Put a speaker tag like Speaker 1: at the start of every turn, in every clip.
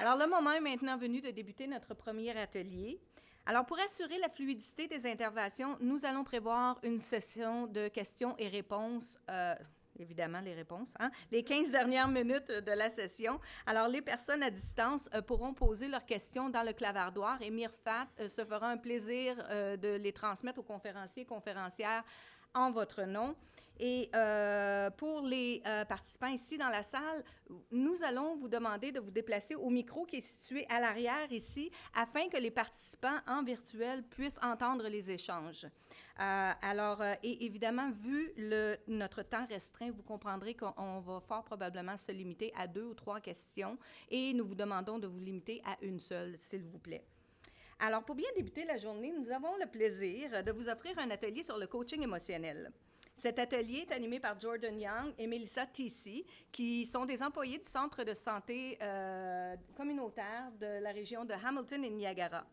Speaker 1: Alors, le moment est maintenant venu de débuter notre premier atelier. Alors, pour assurer la fluidité des interventions, nous allons prévoir une session de questions et réponses, évidemment les réponses, les 15 dernières minutes de la session. Alors, les personnes à distance pourront poser leurs questions dans le clavardoir et Mirfat se fera un plaisir de les transmettre aux conférenciers et conférencières en votre nom. Et pour les participants ici dans la salle, nous allons vous demander de vous déplacer au micro qui est situé à l'arrière ici, afin que les participants en virtuel puissent entendre les échanges. Et évidemment, vu notre temps restreint, vous comprendrez qu'on va fort probablement se limiter à 2 ou 3 questions et nous vous demandons de vous limiter à une seule, s'il vous plaît. Alors, pour bien débuter la journée, nous avons le plaisir de vous offrir un atelier sur le coaching émotionnel. Cet atelier est animé par Jordan Young et Melissa Tisi, qui sont des employés du Centre de santé communautaire de la région de Hamilton et Niagara.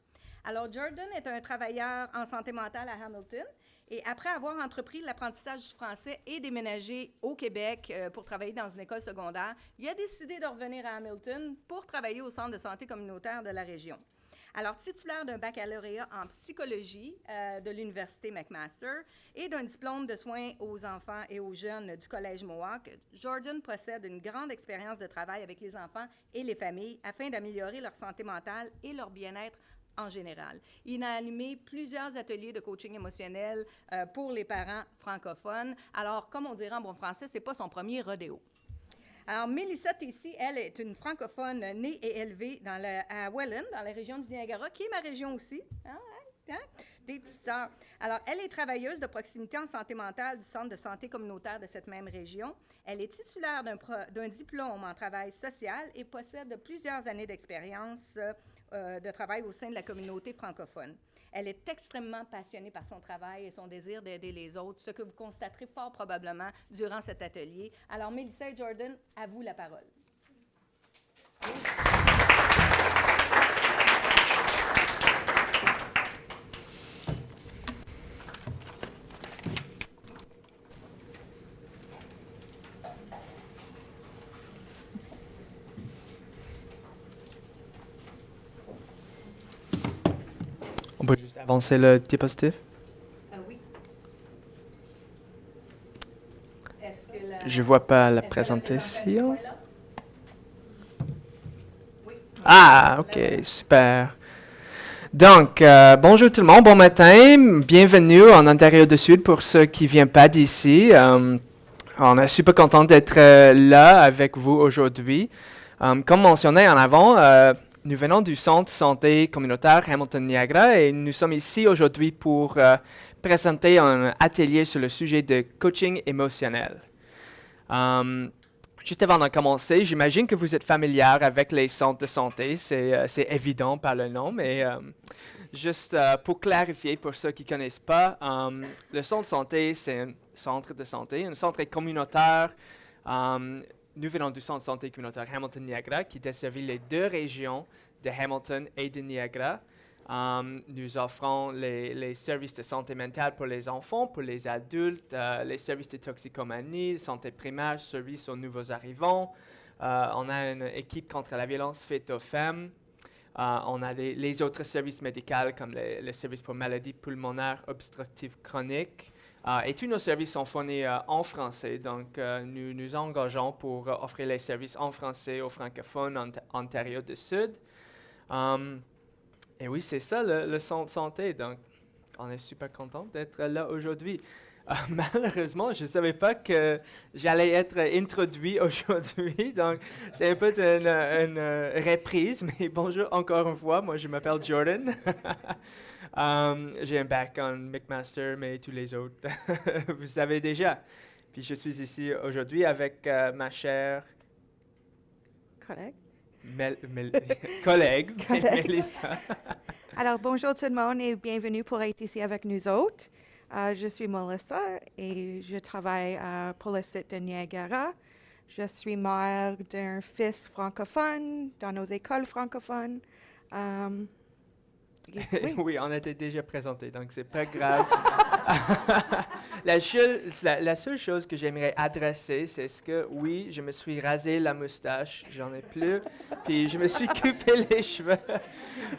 Speaker 1: Alors, Jordan est un travailleur en santé mentale à Hamilton et après avoir entrepris l'apprentissage du français et déménagé au Québec pour travailler dans une école secondaire, il a décidé de revenir à Hamilton pour travailler au Centre de santé communautaire de la région. Alors, titulaire d'un baccalauréat en psychologie de l'Université McMaster et d'un diplôme de soins aux enfants et aux jeunes du Collège Mohawk, Jordan possède une grande expérience de travail avec les enfants et les familles afin d'améliorer leur santé mentale et leur bien-être en général. Il a animé plusieurs ateliers de coaching émotionnel pour les parents francophones. Alors, comme on dirait en bon français, c'est pas son premier rodéo. Alors, Melissa Tesi, elle est une francophone née et élevée à Welland, dans la région du Niagara, qui est ma région aussi. Des petites sœurs. Alors, elle est travailleuse de proximité en santé mentale du Centre de santé communautaire de cette même région. Elle est titulaire d'un diplôme en travail social et possède plusieurs années d'expérience de travail au sein de la communauté francophone. Elle est extrêmement passionnée par son travail et son désir d'aider les autres, ce que vous constaterez fort probablement durant cet atelier. Alors, Melissa et Jordan, à vous la parole.
Speaker 2: On peut juste avancer le diapositive.
Speaker 1: Oui.
Speaker 2: Je vois pas la présentation.
Speaker 1: Oui.
Speaker 2: Ah, ok, super. Donc, bonjour tout le monde, bon matin, bienvenue en Ontario du Sud pour ceux qui ne viennent pas d'ici. On est super content d'être là avec vous aujourd'hui. Comme mentionné en avant, nous venons du Centre santé communautaire Hamilton-Niagara et nous sommes ici aujourd'hui pour présenter un atelier sur le sujet de coaching émotionnel. Juste avant de commencer, j'imagine que vous êtes familière avec les centres de santé, c'est évident par le nom, mais juste pour clarifier pour ceux qui ne connaissent pas, le centre de santé, c'est un centre de santé, un centre communautaire. Nous venons du centre de santé communautaire Hamilton-Niagara qui desservit les deux régions de Hamilton et de Niagara. Nous offrons les services de santé mentale pour les enfants, pour les adultes, les services de toxicomanie, santé primaire, services aux nouveaux arrivants. On a une équipe contre la violence faite aux femmes. On a les autres services médicaux comme les services pour maladies pulmonaires obstructives chroniques. Et tous nos services sont fournis en français, donc nous nous engageons pour offrir les services en français aux francophones en Ontario du Sud. Et oui, c'est ça le centre de santé, donc on est super content d'être là aujourd'hui. Malheureusement, je ne savais pas que j'allais être introduit aujourd'hui, donc c'est un peu une reprise, mais bonjour encore une fois, moi je m'appelle Jordan. J'ai un bac en McMaster, mais tous les autres, vous savez déjà. Puis je suis ici aujourd'hui avec ma chère
Speaker 3: Collègue.
Speaker 2: collègue,
Speaker 3: Collègue.
Speaker 2: Melissa.
Speaker 3: Alors, bonjour tout le monde et bienvenue pour être ici avec nous autres. Je suis Melissa et je travaille pour le site de Niagara. Je suis mère d'un fils francophone dans nos écoles francophones. Oui.
Speaker 2: Oui, on était déjà présenté, donc c'est pas grave. La seule chose que j'aimerais adresser, c'est ce que, oui, je me suis rasé la moustache, j'en ai plus, puis je me suis coupé les cheveux.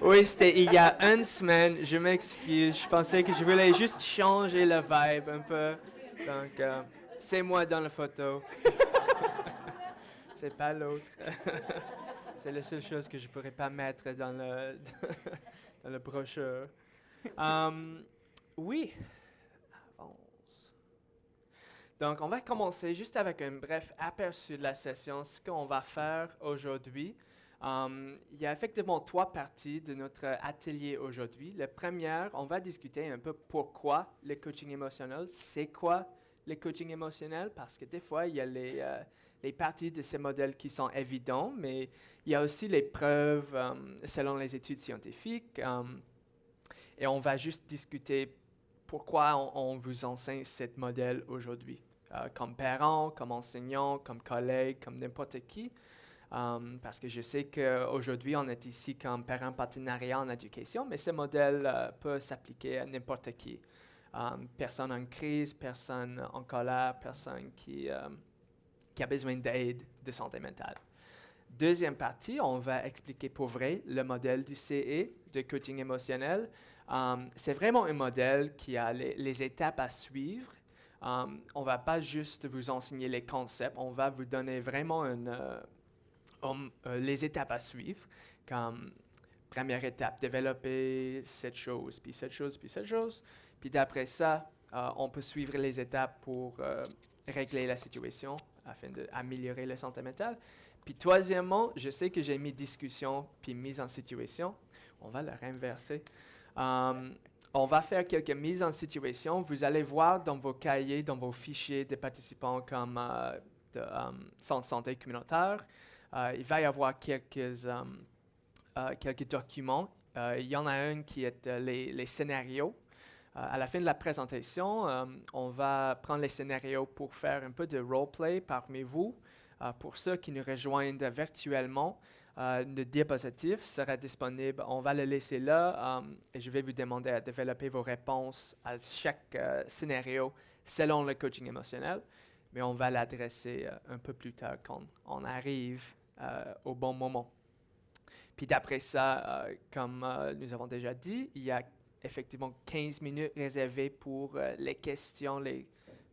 Speaker 2: Oui, c'était il y a une semaine, je m'excuse, je pensais que je voulais juste changer le vibe un peu. Donc, c'est moi dans la photo. C'est pas l'autre. C'est la seule chose que je pourrais pas mettre dans dans le brochure. Oui. Avance. Donc, on va commencer juste avec un bref aperçu de la session, ce qu'on va faire aujourd'hui. Il y a effectivement 3 parties de notre atelier aujourd'hui. La première, on va discuter un peu pourquoi le coaching émotionnel, c'est quoi le coaching émotionnel, parce que des fois, il y a les parties de ces modèles qui sont évidents, mais il y a aussi les preuves selon les études scientifiques. Et on va juste discuter pourquoi on vous enseigne ce modèle aujourd'hui, comme parent, comme enseignant, comme collègue, comme n'importe qui. Parce que je sais qu'aujourd'hui, on est ici comme parent partenariat en éducation, mais ce modèle peut s'appliquer à n'importe qui. Personne en crise, personne en colère, personne qui a besoin d'aide de santé mentale. Deuxième partie, on va expliquer pour vrai le modèle du CE, de coaching émotionnel. C'est vraiment un modèle qui a les étapes à suivre. On ne va pas juste vous enseigner les concepts, on va vous donner vraiment les étapes à suivre. Comme première étape, développer cette chose, puis cette chose, puis cette chose. Puis d'après ça, on peut suivre les étapes pour régler la situation afin d'améliorer la santé mentale. Puis troisièmement, je sais que j'ai mis discussion puis mise en situation. On va la renverser. On va faire quelques mises en situation. Vous allez voir dans vos cahiers, dans vos fichiers des participants comme centre de santé communautaire, il va y avoir quelques documents. Il y en a un qui est les scénarios. À la fin de la présentation, on va prendre les scénarios pour faire un peu de roleplay parmi vous. Pour ceux qui nous rejoignent virtuellement, le diapositive sera disponible. On va le laisser là et je vais vous demander à développer vos réponses à chaque scénario selon le coaching émotionnel, mais on va l'adresser un peu plus tard quand on arrive au bon moment. Puis d'après ça, comme nous avons déjà dit, il y a effectivement 15 minutes réservées pour les questions,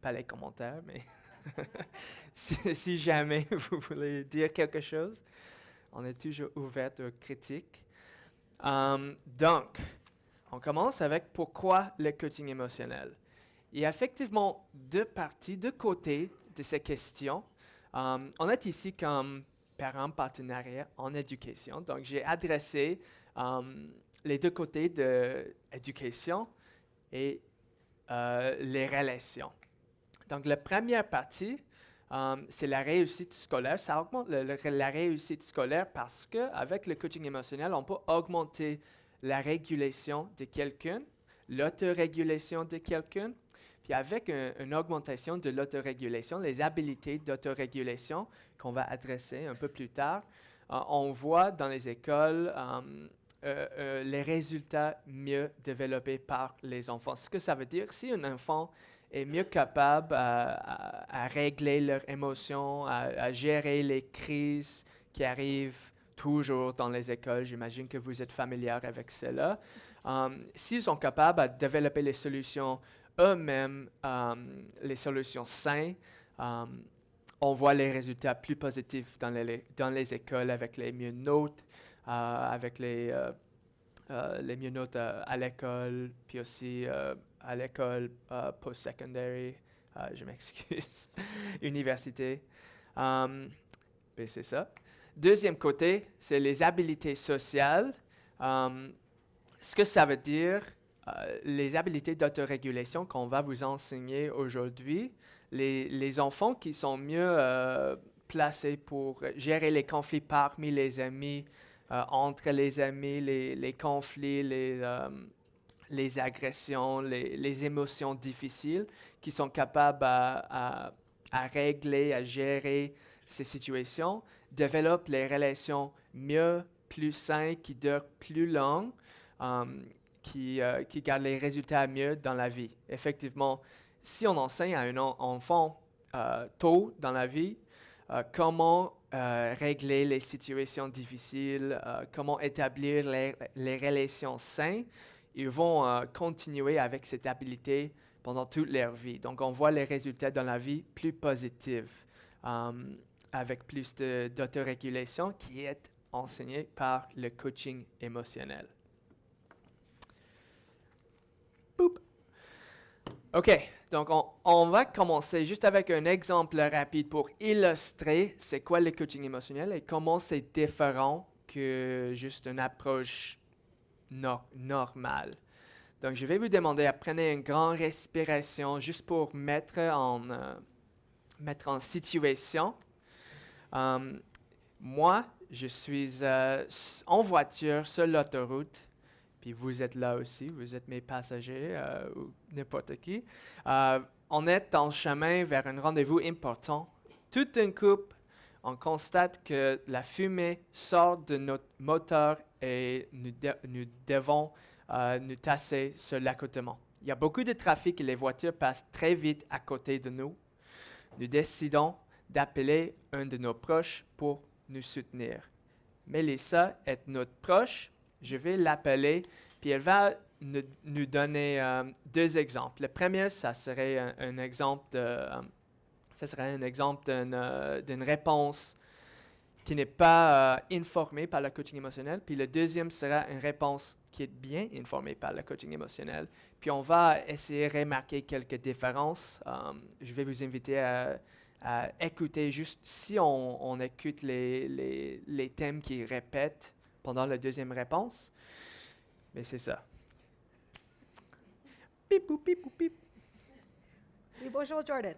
Speaker 2: pas les commentaires, mais si jamais vous voulez dire quelque chose, on est toujours ouvert aux critiques. Donc, on commence avec pourquoi le coaching émotionnel. Il y a effectivement 2 parties, 2 côtés de ces questions. On est ici comme parent partenariat en éducation. Donc, j'ai adressé les 2 côtés de l'éducation et les relations. Donc, la première partie, c'est la réussite scolaire. Ça augmente la réussite scolaire parce qu'avec le coaching émotionnel, on peut augmenter la régulation de quelqu'un, l'autorégulation de quelqu'un. Puis avec une augmentation de l'autorégulation, les habiletés d'autorégulation qu'on va adresser un peu plus tard, on voit dans les écoles les résultats mieux développés par les enfants. Ce que ça veut dire, si un enfant est mieux capable à régler leurs émotions, à gérer les crises qui arrivent toujours dans les écoles, j'imagine que vous êtes familier avec cela. S'ils sont capables à développer les solutions eux-mêmes, les solutions saines, on voit les résultats plus positifs dans les écoles avec les mieux notes, avec les mieux notes à l'école, puis aussi à l'école post-secondary, je m'excuse, université. Ben c'est ça. Deuxième côté, c'est les habiletés sociales. Ce que ça veut dire, les habiletés d'autorégulation qu'on va vous enseigner aujourd'hui, les enfants qui sont mieux placés pour gérer les conflits parmi les amis, entre les amis, les conflits, les agressions, les émotions difficiles, qui sont capables à régler, à gérer ces situations, développent les relations mieux, plus saines, qui durent plus longtemps. qui garde les résultats mieux dans la vie. Effectivement, si on enseigne à un enfant tôt dans la vie comment régler les situations difficiles, comment établir les relations saines, ils vont continuer avec cette habileté pendant toute leur vie. Donc, on voit les résultats dans la vie plus positifs, avec plus d'autorégulation qui est enseignée par le coaching émotionnel. Boop. OK, donc on va commencer juste avec un exemple rapide pour illustrer c'est quoi le coaching émotionnel et comment c'est différent que juste une approche normale. Donc, je vais vous demander à prendre une grande respiration juste pour mettre en situation. Moi, je suis en voiture sur l'autoroute, puis vous êtes là aussi, vous êtes mes passagers ou n'importe qui. On est en chemin vers un rendez-vous important. Tout d'un coup, on constate que la fumée sort de notre moteur et nous devons nous tasser sur l'accotement. Il y a beaucoup de trafic et les voitures passent très vite à côté de nous. Nous décidons d'appeler un de nos proches pour nous soutenir. Mélissa est notre proche. Je vais l'appeler, puis elle va nous donner deux exemples. Le premier, ça serait un exemple d'une réponse qui n'est pas informée par le coaching émotionnel. Puis le deuxième sera une réponse qui est bien informée par le coaching émotionnel. Puis on va essayer de remarquer quelques différences. Je vais vous inviter à écouter juste si on écoute les thèmes qui répètent pendant la deuxième réponse. Mais c'est ça. Pip, pip, pip, pip.
Speaker 3: Oui, bonjour Jordan.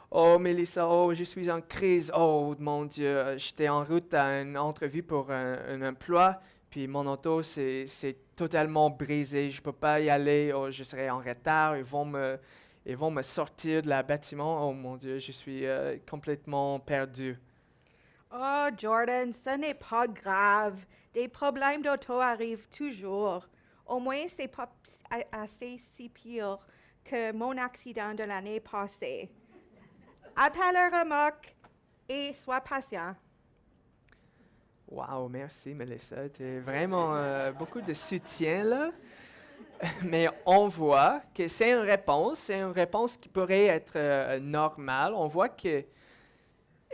Speaker 2: Oh, Mélissa, oh, je suis en crise. Oh, mon Dieu, j'étais en route à une entrevue pour un emploi, puis mon auto, c'est totalement brisé. Je ne peux pas y aller. Oh, je serai en retard. Ils vont me sortir de la bâtiment. Oh, mon Dieu, je suis complètement perdu.
Speaker 3: Oh Jordan, ce n'est pas grave. Des problèmes d'auto arrivent toujours. Au moins, c'est pas assez si pire que mon accident de l'année passée. Appelle la remorque et sois patient.
Speaker 2: Wow, merci Mélissa. Tu vraiment beaucoup de soutien là. Mais on voit que c'est une réponse qui pourrait être normale. On voit que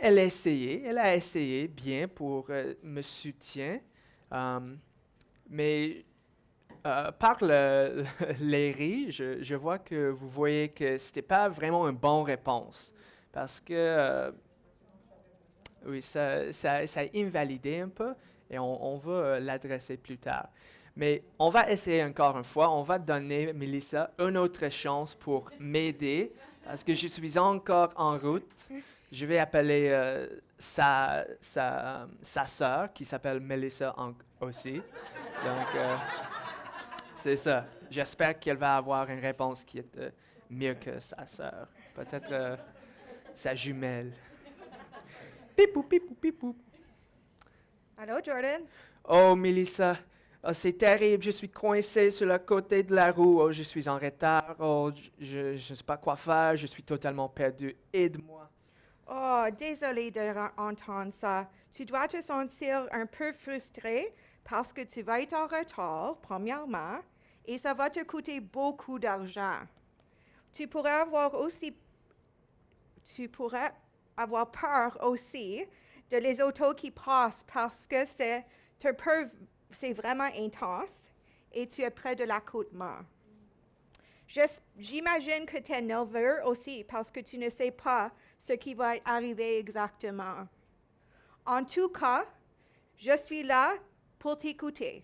Speaker 2: elle a essayé bien pour me soutenir. Mais par les rires, je vois que vous voyez que ce n'était pas vraiment une bonne réponse. Parce que, oui, ça a invalidé un peu et on va l'adresser plus tard. Mais on va essayer encore une fois. On va donner Mélissa une autre chance pour m'aider parce que je suis encore en route. Je vais appeler sa sœur qui s'appelle Mélissa aussi. Donc, c'est ça. J'espère qu'elle va avoir une réponse qui est mieux que sa sœur. Peut-être sa jumelle. Pipou, pipou, pipou.
Speaker 3: Allô, Jordan?
Speaker 2: Oh, Mélissa. Oh, c'est terrible. Je suis coincé sur le côté de la roue. Oh, je suis en retard. Oh, je ne sais pas quoi faire. Je suis totalement perdu. Aide-moi.
Speaker 3: Oh, désolé d'entendre ça. Tu dois te sentir un peu frustré parce que tu vas être en retard, premièrement, et ça va te coûter beaucoup d'argent. Tu pourrais avoir peur aussi de les autos qui passent parce que c'est vraiment intense et tu es près de l'accotement. J'imagine que tu es nerveux aussi parce que tu ne sais pas ce qui va arriver exactement. En tout cas, je suis là pour t'écouter.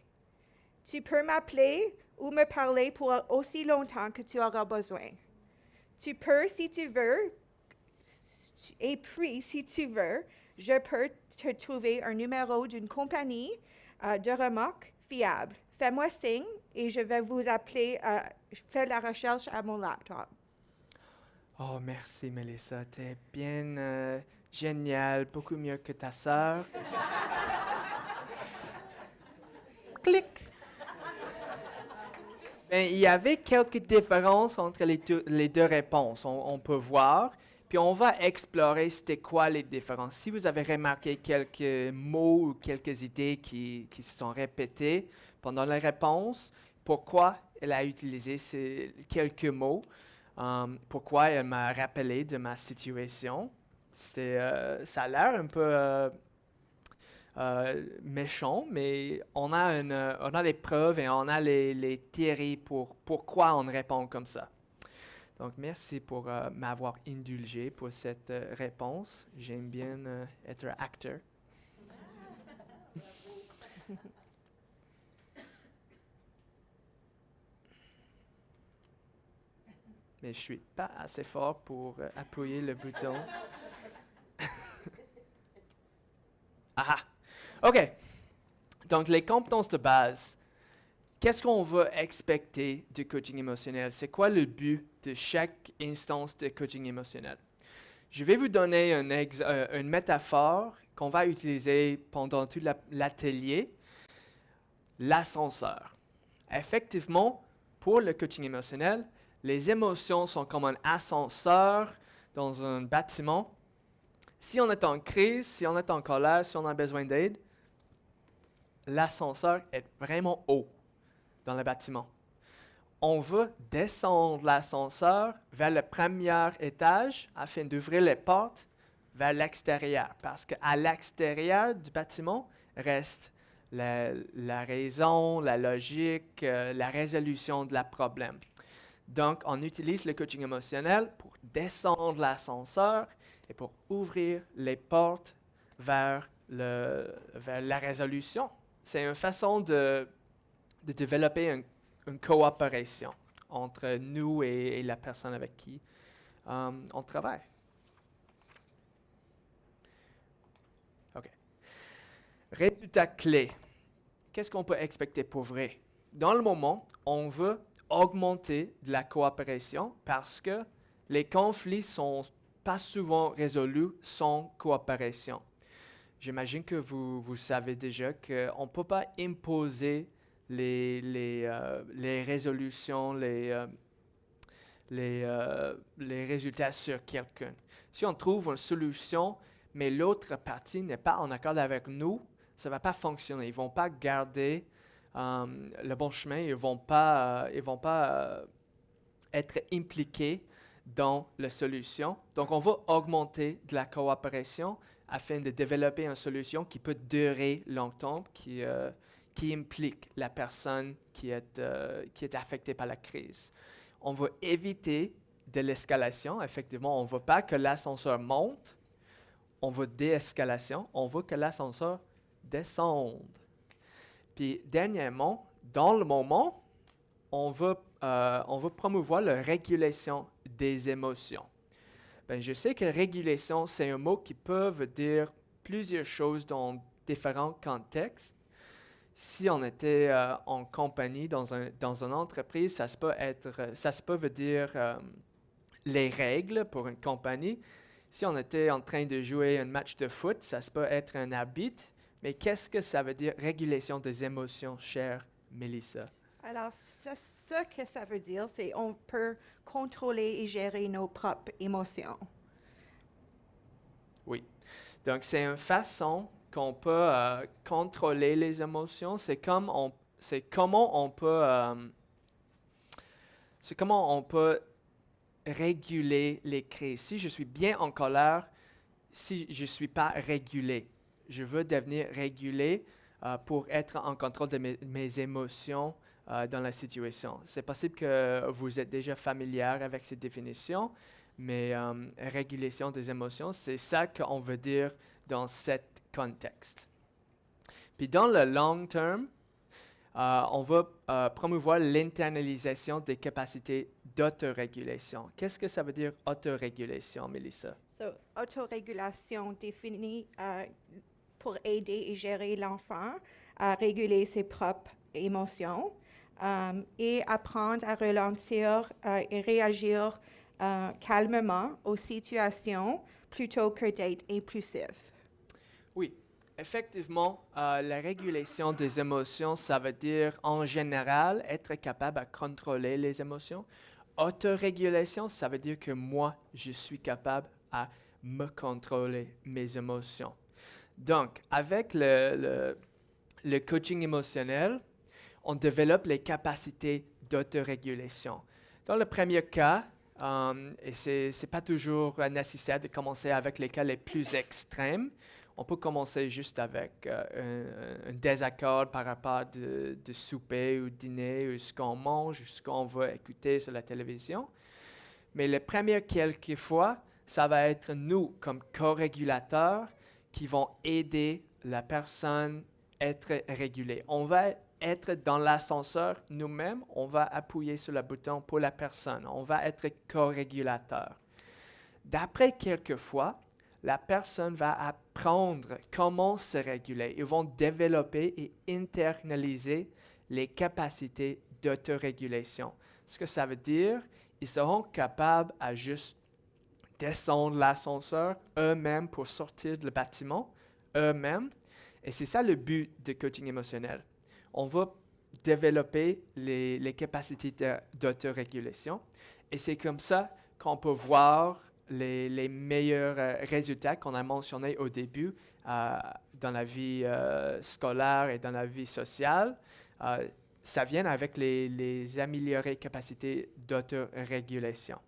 Speaker 3: Tu peux m'appeler ou me parler pour aussi longtemps que tu auras besoin. Tu peux, si tu veux, et puis, si tu veux, je peux te trouver un numéro d'une compagnie de remorque fiable. Fais-moi signe et je vais vous appeler. Fais la recherche à mon laptop.
Speaker 2: Oh, merci, Mélissa. T'es bien géniale, beaucoup mieux que ta sœur. Clic! Ben, il y avait quelques différences entre les deux réponses, on peut voir. Puis on va explorer c'était quoi les différences. Si vous avez remarqué quelques mots ou quelques idées qui se sont répétées pendant la réponse, pourquoi elle a utilisé ces quelques mots, pourquoi elle m'a rappelé de ma situation. Ça a l'air un peu méchant, mais on a les preuves et on a les théories pour pourquoi on répond comme ça. Donc, merci pour m'avoir indulgé pour cette réponse. J'aime bien être acteur. Mais je suis pas assez fort pour appuyer le bouton. Ah! OK. Donc, les compétences de base. Qu'est-ce qu'on va expecter du coaching émotionnel? C'est quoi le but de chaque instance de coaching émotionnel? Je vais vous donner une métaphore qu'on va utiliser pendant tout l'atelier, l'ascenseur. Effectivement, pour le coaching émotionnel, les émotions sont comme un ascenseur dans un bâtiment. Si on est en crise, si on est en colère, si on a besoin d'aide, l'ascenseur est vraiment haut dans le bâtiment. On va descendre l'ascenseur vers le premier étage afin d'ouvrir les portes vers l'extérieur. Parce qu'à l'extérieur du bâtiment reste la raison, la logique, la résolution de la problème. Donc, on utilise le coaching émotionnel pour descendre l'ascenseur et pour ouvrir les portes vers la résolution. C'est une façon de développer une coopération entre nous et la personne avec qui on travaille. OK. Résultat clé. Qu'est-ce qu'on peut expecter pour vrai? Dans le moment, on veut augmenter de la coopération parce que les conflits sont pas souvent résolus sans coopération. J'imagine que vous savez déjà qu'on ne peut pas imposer les résolutions, les résultats sur quelqu'un. Si on trouve une solution, mais l'autre partie n'est pas en accord avec nous, ça ne va pas fonctionner. Ils ne vont pas garder le bon chemin, ils ne vont pas être impliqués dans la solution. Donc, on va augmenter de la coopération afin de développer une solution qui peut durer longtemps, qui implique la personne qui est affectée par la crise. On va éviter de l'escalation. Effectivement, on ne veut pas que l'ascenseur monte. On veut déescalation. On veut que l'ascenseur descende. Puis, dernièrement, dans le moment, on veut promouvoir la régulation des émotions. Ben, je sais que régulation, c'est un mot qui peut dire plusieurs choses dans différents contextes. Si on était en compagnie dans une entreprise, ça se peut dire les règles pour une compagnie. Si on était en train de jouer un match de foot, ça se peut être un arbitre. Mais qu'est-ce que ça veut dire régulation des émotions, chère Mélissa?
Speaker 3: Alors, ce que ça veut dire, c'est qu'on peut contrôler et gérer nos propres émotions.
Speaker 2: Oui. Donc, c'est une façon qu'on peut contrôler les émotions. C'est comment on peut réguler les crises. Si je suis bien en colère, si je ne suis pas régulé, je veux devenir régulé pour être en contrôle de mes émotions dans la situation. C'est possible que vous êtes déjà familière avec cette définition, mais régulation des émotions, c'est ça qu'on veut dire dans cet contexte. Puis dans le long terme, on va promouvoir l'internalisation des capacités d'autorégulation. Qu'est-ce que ça veut dire autorégulation, Mélissa?
Speaker 3: Autorégulation définie pour aider et gérer l'enfant à réguler ses propres émotions et apprendre à ralentir et réagir calmement aux situations plutôt que d'être impulsif.
Speaker 2: Oui. effectivement, la régulation des émotions, ça veut dire en général être capable de contrôler les émotions. Autorégulation, ça veut dire que moi, je suis capable à me contrôler mes émotions. Donc, avec le coaching émotionnel, on développe les capacités d'autorégulation. Dans le premier cas, et ce n'est pas toujours nécessaire de commencer avec les cas les plus extrêmes, on peut commencer juste avec un désaccord par rapport de souper ou dîner, ou ce qu'on mange, ou ce qu'on va écouter sur la télévision. Mais les premières quelques fois, ça va être nous, comme co-régulateurs, qui vont aider la personne à être régulée. On va être dans l'ascenseur nous-mêmes, on va appuyer sur le bouton pour la personne. On va être co-régulateur. D'après quelques fois, la personne va apprendre comment se réguler. Ils vont développer et internaliser les capacités d'autorégulation. Ce que ça veut dire, ils seront capables à juste descendre l'ascenseur eux-mêmes pour sortir du bâtiment eux-mêmes. Et c'est ça le but de coaching émotionnel. On va développer les capacités d'autorégulation. Et c'est comme ça qu'on peut voir les meilleurs résultats qu'on a mentionnés au début dans la vie scolaire et dans la vie sociale. Ça vient avec les améliorées capacités d'autorégulation.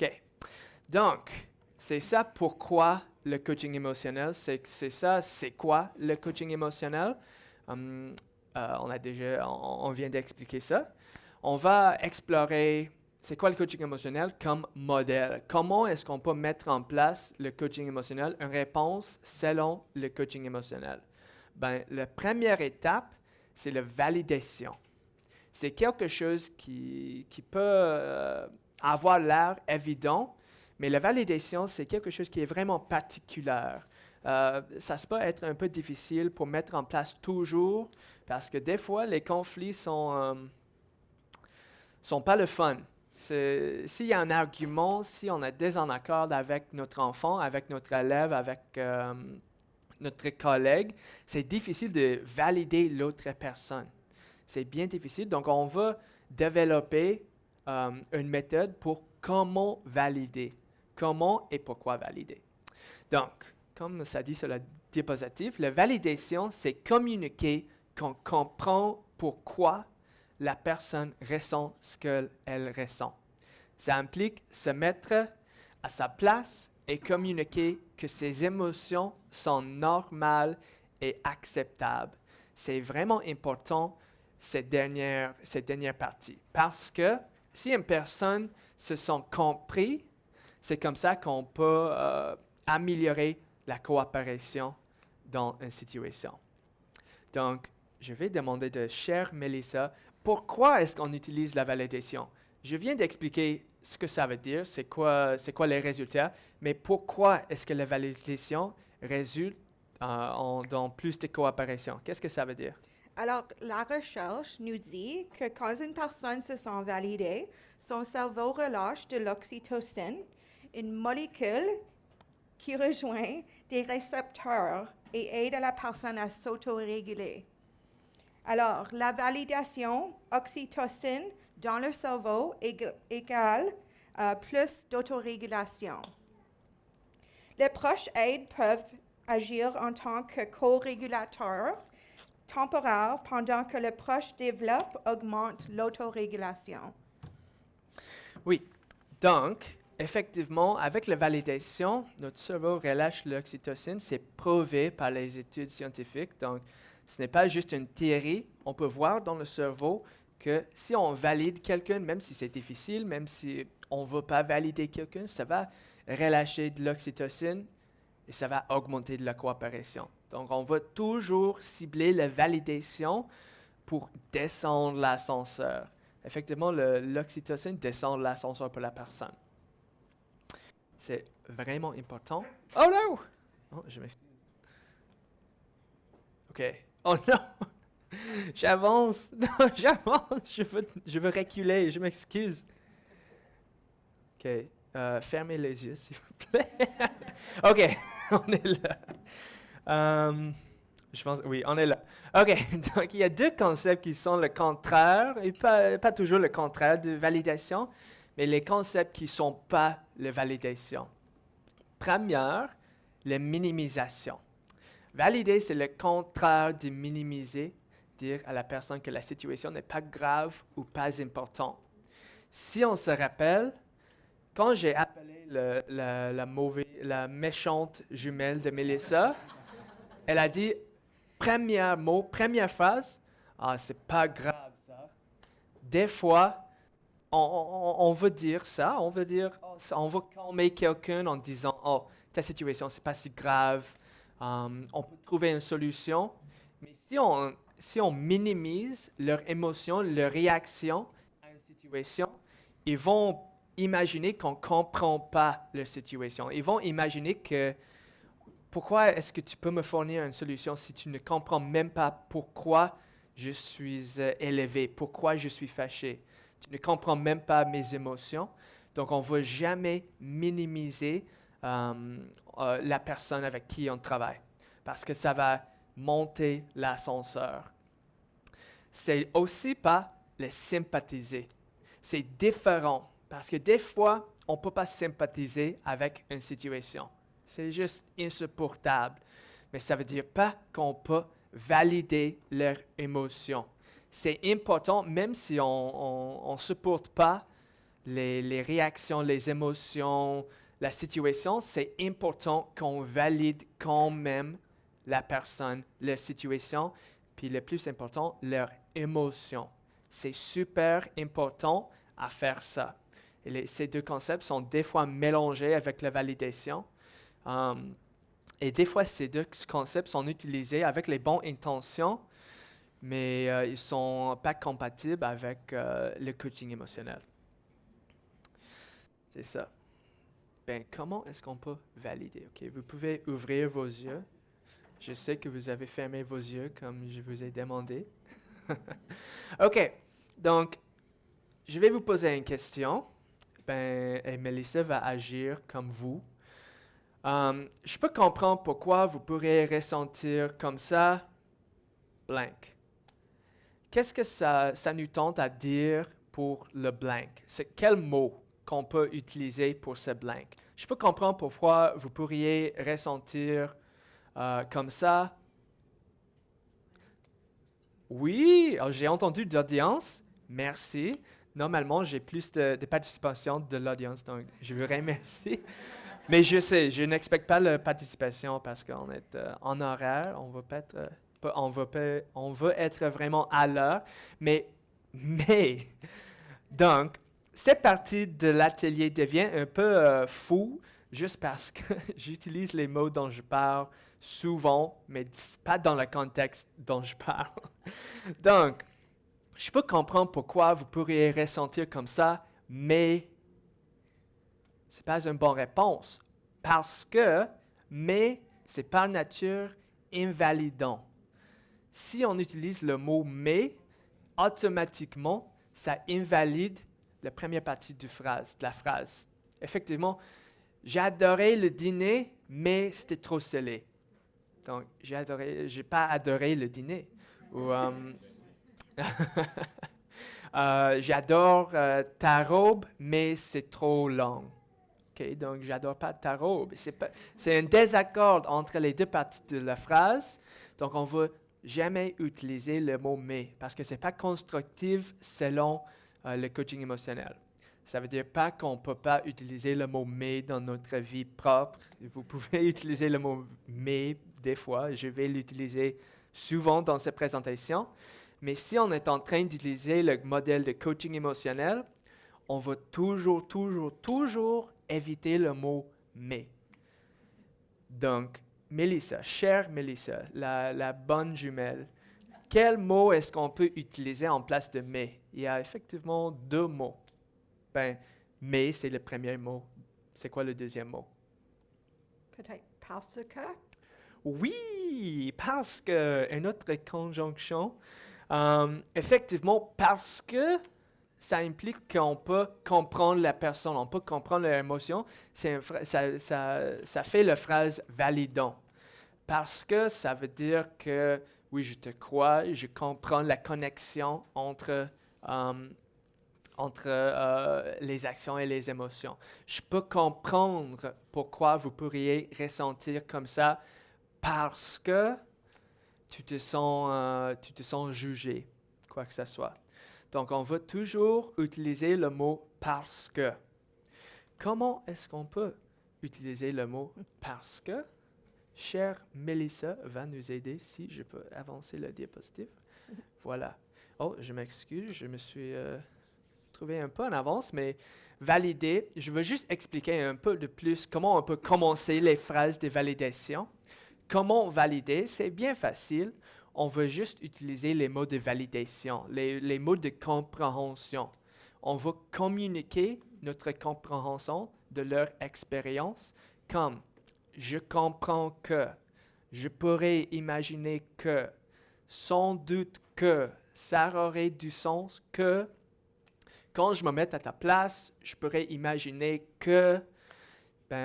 Speaker 2: OK. Donc, c'est ça pourquoi le coaching émotionnel, c'est quoi le coaching émotionnel? On vient d'expliquer ça. On va explorer c'est quoi le coaching émotionnel comme modèle. Comment est-ce qu'on peut mettre en place le coaching émotionnel, une réponse selon le coaching émotionnel? Ben, la première étape, c'est la validation. C'est quelque chose qui peut avoir l'air évident, mais la validation, c'est quelque chose qui est vraiment particulier. Ça peut être un peu difficile pour mettre en place toujours, parce que des fois, les conflits sont pas le fun. S'il y a un argument, si on est désaccord avec notre enfant, avec notre élève, avec notre collègue, c'est difficile de valider l'autre personne. C'est bien difficile. Donc, on va développer une méthode pour comment valider. Comment et pourquoi valider. Donc, comme ça dit sur la diapositive, la validation, c'est communiquer qu'on comprend pourquoi la personne ressent ce qu'elle ressent. Ça implique se mettre à sa place et communiquer que ses émotions sont normales et acceptables. C'est vraiment important cette dernière partie. Parce que si une personne se sent compris, c'est comme ça qu'on peut améliorer la coopération dans une situation. Donc, je vais demander de chère Melissa, pourquoi est-ce qu'on utilise la validation? Je viens d'expliquer ce que ça veut dire, c'est quoi les résultats, mais pourquoi est-ce que la validation résulte dans plus de coopération? Qu'est-ce que ça veut dire?
Speaker 3: Alors, la recherche nous dit que quand une personne se sent validée, son cerveau relâche de l'oxytocine, une molécule qui rejoint des récepteurs et aide la personne à s'autoréguler. Alors, la validation oxytocine dans le cerveau égale plus d'autorégulation. Les proches aides peuvent agir en tant que co-régulateurs temporaires pendant que le proche développe, augmente l'autorégulation.
Speaker 2: Oui. Donc, effectivement, avec la validation, notre cerveau relâche l'oxytocine. C'est prouvé par les études scientifiques. Donc, ce n'est pas juste une théorie. On peut voir dans le cerveau que si on valide quelqu'un, même si c'est difficile, même si on ne veut pas valider quelqu'un, ça va relâcher de l'oxytocine et ça va augmenter de la coopération. Donc, on va toujours cibler la validation pour descendre l'ascenseur. Effectivement, l'oxytocine descend l'ascenseur pour la personne. C'est vraiment important. Oh non! Oh, je m'excuse. OK. Oh non! J'avance. Non, j'avance. Je veux reculer. Je m'excuse. OK. Fermez les yeux, s'il vous plaît. OK, on est là. Je pense, oui, on est là. OK, donc il y a deux concepts qui sont le contraire, et pas toujours le contraire de validation, mais les concepts qui ne sont pas la validation. Première, la minimisation. Valider, c'est le contraire de minimiser, dire à la personne que la situation n'est pas grave ou pas importante. Si on se rappelle, quand j'ai appelé la méchante jumelle de Melissa, elle a dit, premier mot, première phrase, « Ah, c'est pas grave ça. » Des fois, on veut dire ça, on veut calmer quelqu'un en disant, « Oh, ta situation, c'est pas si grave. On peut trouver une solution. » Mais si on minimise leurs émotions, leurs réactions à une situation, ils vont imaginer qu'on ne comprend pas leur situation. Ils vont imaginer que pourquoi est-ce que tu peux me fournir une solution si tu ne comprends même pas pourquoi je suis élevé, pourquoi je suis fâché. Tu ne comprends même pas mes émotions. Donc, on ne va jamais minimiser la personne avec qui on travaille parce que ça va monter l'ascenseur. C'est aussi pas le sympathiser. C'est différent parce que des fois, on ne peut pas sympathiser avec une situation. C'est juste insupportable. Mais ça ne veut dire pas qu'on peut valider leurs émotions. C'est important, même si on ne supporte pas les réactions, les émotions, la situation, c'est important qu'on valide quand même la personne, leur situation, puis le plus important, leurs émotions. C'est super important à faire ça. Et ces deux concepts sont des fois mélangés avec la validation. Et des fois, ces deux concepts sont utilisés avec les bonnes intentions, mais ils ne sont pas compatibles avec le coaching émotionnel. C'est ça. Ben, comment est-ce qu'on peut valider? Okay? Vous pouvez ouvrir vos yeux. Je sais que vous avez fermé vos yeux comme je vous ai demandé. OK. Donc, je vais vous poser une question. Ben, et Melissa va agir comme vous. Je peux comprendre pourquoi vous pourriez ressentir comme ça, blank. Qu'est-ce que ça nous tente à dire pour le blank? C'est quel mot qu'on peut utiliser pour ce blank? Je peux comprendre pourquoi vous pourriez ressentir comme ça. Oui, j'ai entendu de l'audience. Merci. Normalement, j'ai plus de participation de l'audience, donc je vous remercie. Mais je sais, je n'expecte pas la participation parce qu'on est en horaire, on veut être vraiment à l'heure. Mais, donc, cette partie de l'atelier devient un peu fou juste parce que j'utilise les mots dont je parle souvent, mais pas dans le contexte dont je parle. Donc, je peux comprendre pourquoi vous pourriez ressentir comme ça, mais ce n'est pas une bonne réponse. Parce que, mais, c'est par nature invalidant. Si on utilise le mot mais, automatiquement, ça invalide la première partie de la phrase. Effectivement, j'ai adoré le dîner, mais c'était trop salé. Donc, j'ai pas adoré le dîner. Ou, j'adore ta robe, mais c'est trop long. Okay, donc, j'adore pas ta robe. C'est un désaccord entre les deux parties de la phrase. Donc, on ne va jamais utiliser le mot « mais » parce que ce n'est pas constructif selon le coaching émotionnel. Ça veut dire pas qu'on ne peut pas utiliser le mot « mais » dans notre vie propre. Vous pouvez utiliser le mot « mais » des fois. Je vais l'utiliser souvent dans cette présentation. Mais si on est en train d'utiliser le modèle de coaching émotionnel, on va toujours éviter le mot « mais ». Donc, Melissa, chère Melissa, la bonne jumelle, quel mot est-ce qu'on peut utiliser en place de « mais » ? Il y a effectivement deux mots. Ben, « mais » c'est le premier mot. C'est quoi le deuxième mot?
Speaker 3: Peut-être parce que.
Speaker 2: Oui, parce que, une autre conjonction. Effectivement, parce que ça implique qu'on peut comprendre la personne, on peut comprendre leur émotion. Ça fait la phrase validant. Parce que ça veut dire que, oui, je te crois, je comprends la connexion entre les actions et les émotions. Je peux comprendre pourquoi vous pourriez ressentir comme ça parce que tu te sens jugé, quoi que ce soit. Donc, on va toujours utiliser le mot parce que. Comment est-ce qu'on peut utiliser le mot parce que? Chère Mélissa va nous aider si je peux avancer le diapositive. Voilà. Oh, je m'excuse, je me suis trouvé un peu en avance, mais valider, je veux juste expliquer un peu de plus comment on peut commencer les phrases de validation. Comment valider? C'est bien facile. On veut juste utiliser les mots de validation, les mots de compréhension. On va communiquer notre compréhension de leur expérience comme je comprends que, je pourrais imaginer que, sans doute que, ça aurait du sens que, quand je me mets à ta place, je pourrais imaginer que,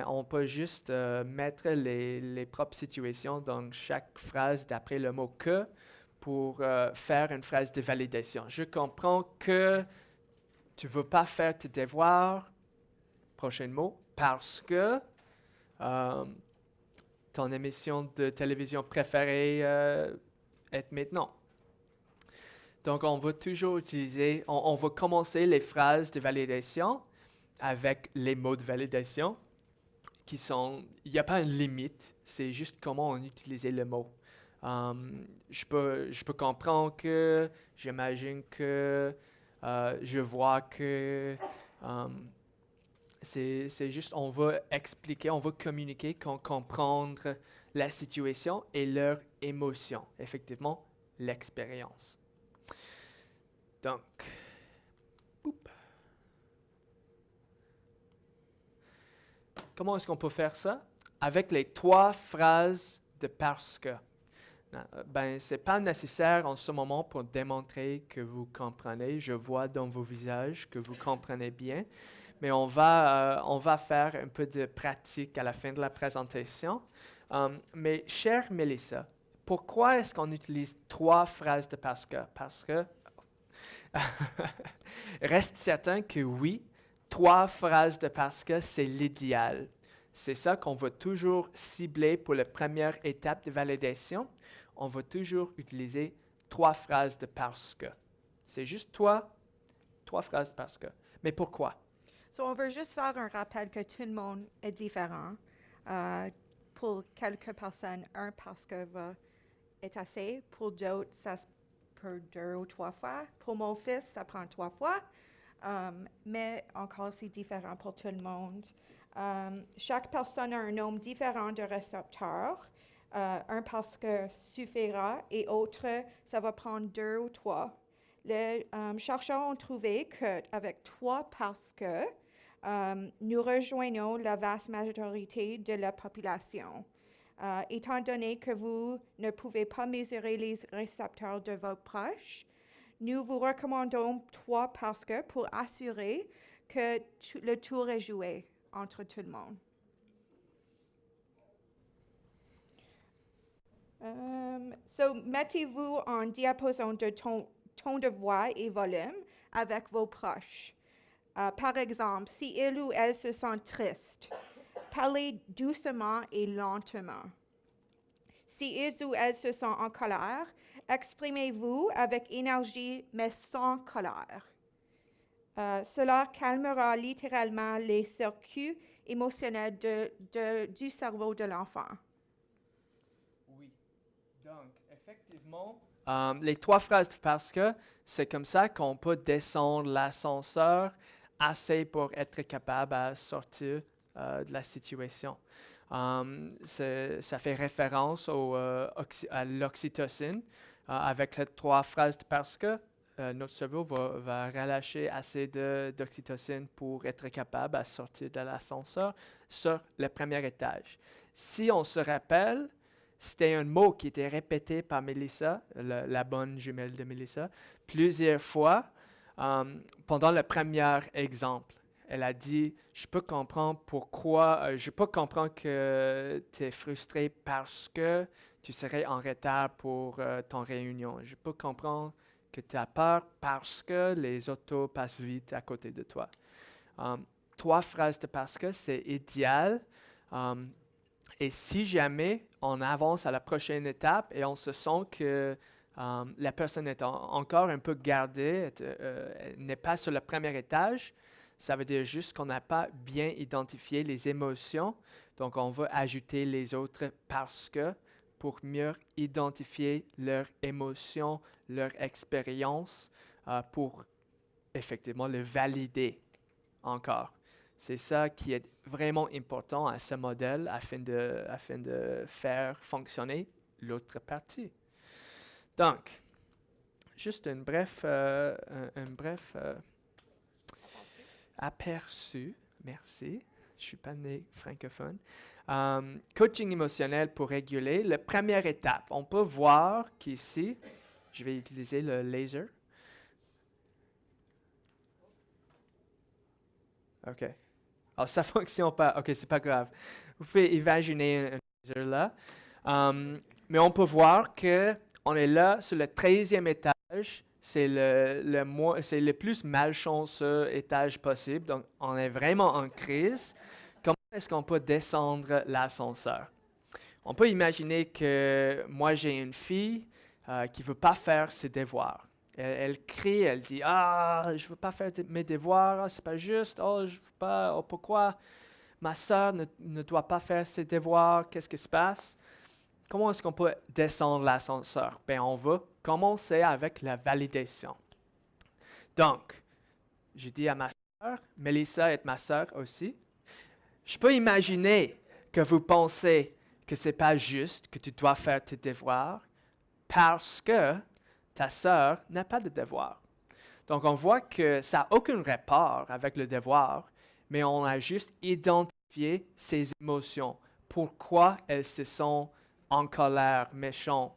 Speaker 2: on peut juste mettre les propres situations dans chaque phrase d'après le mot que pour faire une phrase de validation. Je comprends que tu ne veux pas faire tes devoirs, prochain mot, parce que ton émission de télévision préférée est maintenant. Donc, on va toujours utiliser, on va commencer les phrases de validation avec les mots de validation qui sont, il n'y a pas une limite, c'est juste comment on utilise le mot. Je peux comprendre que, j'imagine que, je vois que, c'est juste, on va expliquer, on va communiquer, comprendre la situation et leur émotion, effectivement, l'expérience. Donc, comment est-ce qu'on peut faire ça? Avec les 3 phrases de parce que. Ce n'est pas nécessaire en ce moment pour démontrer que vous comprenez. Je vois dans vos visages que vous comprenez bien. Mais on va faire un peu de pratique à la fin de la présentation. Mais chère Mélissa, pourquoi est-ce qu'on utilise 3 phrases de parce que? Parce que reste certain que oui, 3 phrases de parce que c'est l'idéal. C'est ça qu'on va toujours cibler pour la première étape de validation. On va toujours utiliser 3 phrases de parce que. C'est juste 3 phrases de parce que. Mais pourquoi?
Speaker 3: So, on veut juste faire un rappel que tout le monde est différent. Pour quelques personnes, un parce que est assez. Pour d'autres, ça se peut 2 ou 3 fois. Pour mon fils, ça prend 3 fois. Mais encore, c'est différent pour tout le monde. Chaque personne a un nombre différent de récepteurs. Un parce que suffira et autre, ça va prendre 2 ou 3. Les chercheurs ont trouvé qu'avec 3 parce que, nous rejoignons la vaste majorité de la population. Étant donné que vous ne pouvez pas mesurer les récepteurs de vos proches, nous vous recommandons 3 parce que pour assurer que le tour est joué entre tout le monde. Mettez-vous en diapason de ton de voix et volume avec vos proches. Par exemple, si il ou elle se sent triste, parlez doucement et lentement. Si il ou elle se sent en colère, exprimez-vous avec énergie mais sans colère. Cela calmera littéralement les circuits émotionnels du cerveau de l'enfant.
Speaker 2: Oui. Donc, effectivement, les 3 phrases parce que, c'est comme ça qu'on peut descendre l'ascenseur assez pour être capable de sortir de la situation. Ça fait référence à l'oxytocine. Avec les 3 phrases parce que, notre cerveau va relâcher assez d'oxytocine pour être capable de sortir de l'ascenseur sur le premier étage. Si on se rappelle, c'était un mot qui était répété par Mélissa, la bonne jumelle de Mélissa, plusieurs fois. pendant le premier exemple. Elle a dit, je peux comprendre je peux comprendre que tu es frustré parce que tu serais en retard pour ton réunion. Je peux comprendre que tu as peur parce que les autos passent vite à côté de toi. 3 phrases de parce que, c'est idéal. Et si jamais on avance à la prochaine étape et on se sent que la personne est encore un peu gardée, n'est pas sur le premier étage, ça veut dire juste qu'on n'a pas bien identifié les émotions. Donc, on va ajouter les autres parce que pour mieux identifier leurs émotions, leur expérience, pour effectivement le valider encore. C'est ça qui est vraiment important à ce modèle afin de faire fonctionner l'autre partie. Donc, juste un bref aperçu, merci, je ne suis pas né francophone. Coaching émotionnel pour réguler, la première étape, on peut voir qu'ici, je vais utiliser le laser. OK. Alors, ça ne fonctionne pas. OK, c'est pas grave. Vous pouvez imaginer un laser là. Mais on peut voir qu'on est là sur le 13e étage. C'est le plus malchanceux étage possible. Donc, on est vraiment en crise. Comment est-ce qu'on peut descendre l'ascenseur? On peut imaginer que moi, j'ai une fille qui ne veut pas faire ses devoirs. Elle crie, elle dit « Ah, je ne veux pas faire mes devoirs, c'est pas juste, oh, je veux pas, oh, pourquoi ma sœur ne doit pas faire ses devoirs, qu'est-ce qui se passe ?» Comment est-ce qu'on peut descendre l'ascenseur? Bien, on va commencer avec la validation. Donc, je dis à ma sœur, Melissa est ma sœur aussi, je peux imaginer que vous pensez que ce n'est pas juste, que tu dois faire tes devoirs, parce que ta sœur n'a pas de devoir. Donc, on voit que ça n'a aucun rapport avec le devoir, mais on a juste identifié ses émotions. Pourquoi elles se sont en colère, méchantes.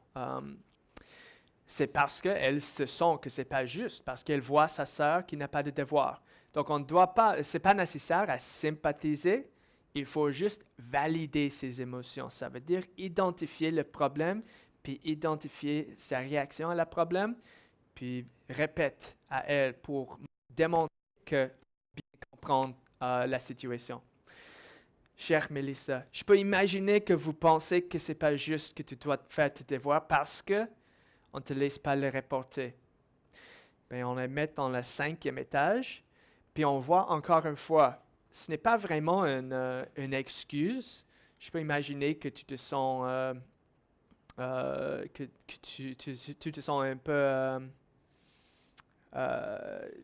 Speaker 2: C'est parce qu'elles se sentent que ce n'est pas juste, parce qu'elle voit sa sœur qui n'a pas de devoir. Donc, on ne doit pas, ce n'est pas nécessaire à sympathiser, il faut juste valider ses émotions. Ça veut dire identifier le problème, puis identifier sa réaction à le problème, puis répète à elle pour démontrer que bien comprendre la situation. Chère Melissa, je peux imaginer que vous pensez que ce n'est pas juste que tu dois faire tes devoirs parce qu'on ne te laisse pas les reporter. Bien, on les met dans le 5e étage, puis on voit encore une fois, ce n'est pas vraiment une excuse. Je peux imaginer que tu te sens tu te sens un peu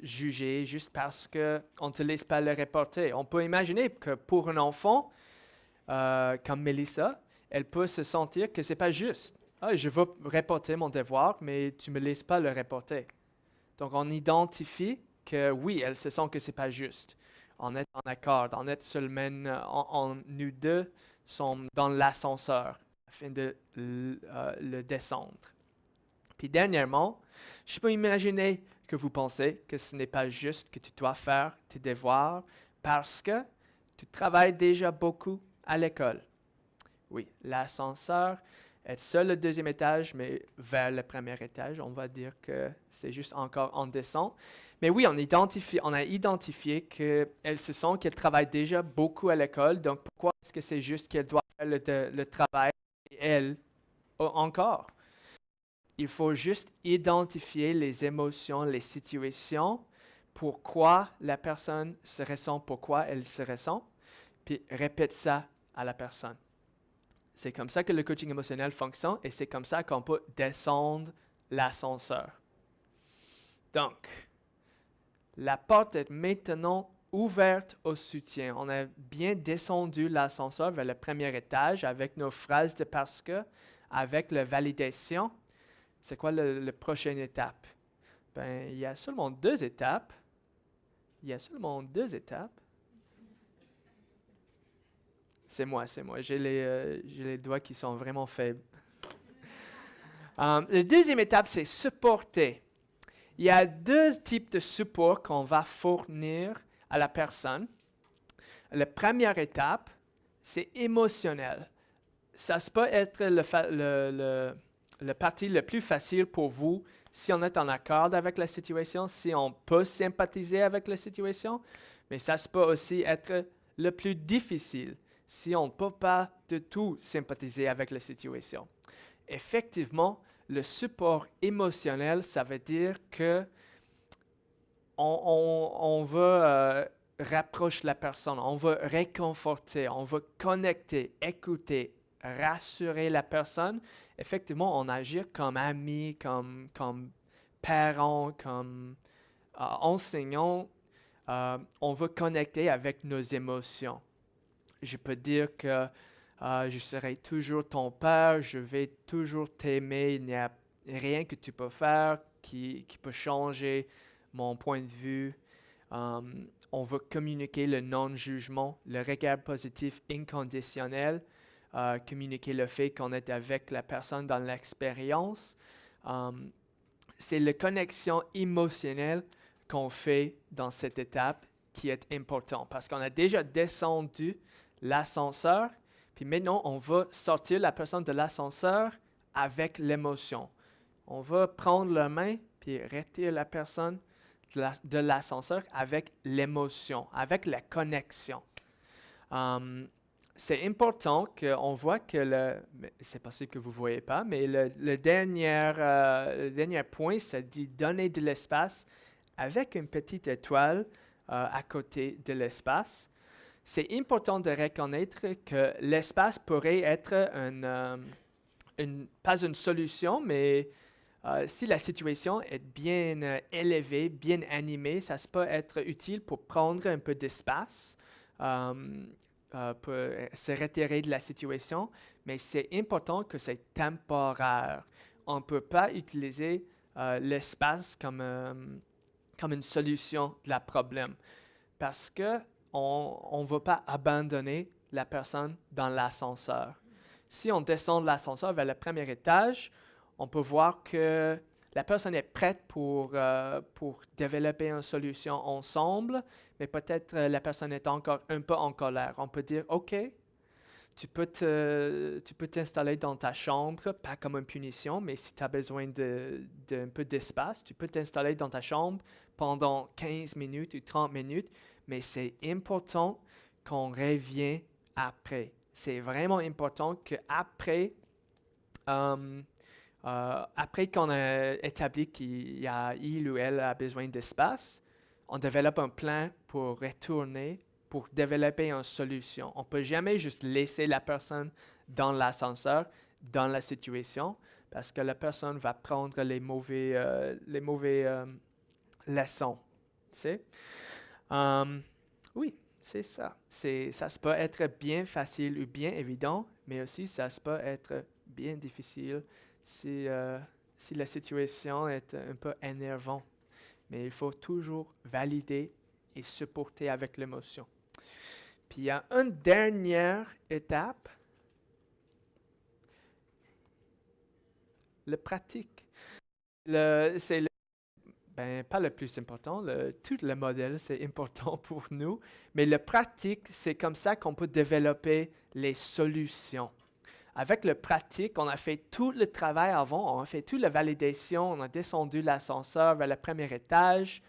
Speaker 2: jugé juste parce qu'on ne te laisse pas le reporter. On peut imaginer que pour un enfant comme Melissa, elle peut se sentir que ce n'est pas juste. Ah, je veux reporter mon devoir, mais tu ne me laisses pas le reporter. Donc, on identifie que oui, elle se sent que ce n'est pas juste. On est en accord, on est seulement, nous deux sommes dans l'ascenseur afin de le descendre. Puis dernièrement, je peux imaginer que vous pensez que ce n'est pas juste que tu dois faire tes devoirs parce que tu travailles déjà beaucoup à l'école. Oui, l'ascenseur est sur le 2e étage, mais vers le 1er étage. On va dire que c'est juste encore en descente. Mais oui, on a identifié qu'elle se sent qu'elle travaille déjà beaucoup à l'école. Donc, pourquoi est-ce que c'est juste qu'elle doit faire le travail et elle encore? Il faut juste identifier les émotions, les situations, pourquoi la personne se ressent, pourquoi elle se ressent, puis répète ça à la personne. C'est comme ça que le coaching émotionnel fonctionne et c'est comme ça qu'on peut descendre l'ascenseur. Donc, la porte est maintenant ouverte au soutien. On a bien descendu l'ascenseur vers le 1er étage avec nos phrases de parce que, avec la validation. C'est quoi la prochaine étape? Ben, il y a seulement 2 étapes. C'est moi. J'ai les doigts qui sont vraiment faibles. La 2e étape, c'est supporter. Il y a deux types de support qu'on va fournir à la personne. La première étape, c'est émotionnel. Ça peut être le parti le plus facile pour vous si on est en accord avec la situation, si on peut sympathiser avec la situation, mais ça peut aussi être le plus difficile si on ne peut pas du tout sympathiser avec la situation. Effectivement, le support émotionnel, ça veut dire que on veut rapprocher la personne, on veut réconforter, on veut connecter, écouter, rassurer la personne. Effectivement, on agit comme amis, comme parents, comme enseignants. On veut connecter avec nos émotions. Je peux dire que je serai toujours ton père, je vais toujours t'aimer, il n'y a rien que tu peux faire qui peut changer mon point de vue. On veut communiquer le non-jugement, le regard positif inconditionnel, communiquer le fait qu'on est avec la personne dans l'expérience. C'est la connexion émotionnelle qu'on fait dans cette étape qui est importante parce qu'on a déjà descendu l'ascenseur, puis maintenant on va sortir la personne de l'ascenseur avec l'émotion. On va prendre la main puis retirer la personne de l'ascenseur avec l'émotion, avec la connexion. C'est important qu'on voit que c'est possible que vous ne voyez pas, mais le dernier point, ça dit donner de l'espace avec une petite étoile à côté de l'espace. C'est important de reconnaître que l'espace pourrait être pas une solution, mais si la situation est bien élevée, bien animée, ça peut être utile pour prendre un peu d'espace, pour se retirer de la situation, mais c'est important que c'est temporaire. On ne peut pas utiliser l'espace comme une solution de la problème parce qu'on ne veut pas abandonner la personne dans l'ascenseur. Si on descend de l'ascenseur vers le premier étage, on peut voir que la personne est prête pour développer une solution ensemble, mais peut-être la personne est encore un peu en colère. On peut dire, OK, tu peux t'installer dans ta chambre, pas comme une punition, mais si tu as besoin d'un peu d'espace, tu peux t'installer dans ta chambre pendant 15 minutes ou 30 minutes, mais c'est important qu'on revienne après. C'est vraiment important qu'après, après qu'on a établi qu'il ou elle a besoin d'espace, on développe un plan pour retourner, pour développer une solution. On ne peut jamais juste laisser la personne dans l'ascenseur, dans la situation, parce que la personne va prendre les mauvais leçons. Tu sais? Oui, c'est ça. Ça peut être bien facile ou bien évident, mais aussi ça peut être bien difficile si la situation est un peu énervante. Mais il faut toujours valider et supporter avec l'émotion. Puis il y a une dernière étape, le pratique. Pas le plus important, tout le modèle, c'est important pour nous, mais le pratique, c'est comme ça qu'on peut développer les solutions. Avec le pratique, on a fait tout le travail avant, on a fait toute la validation, on a descendu l'ascenseur vers le premier étage,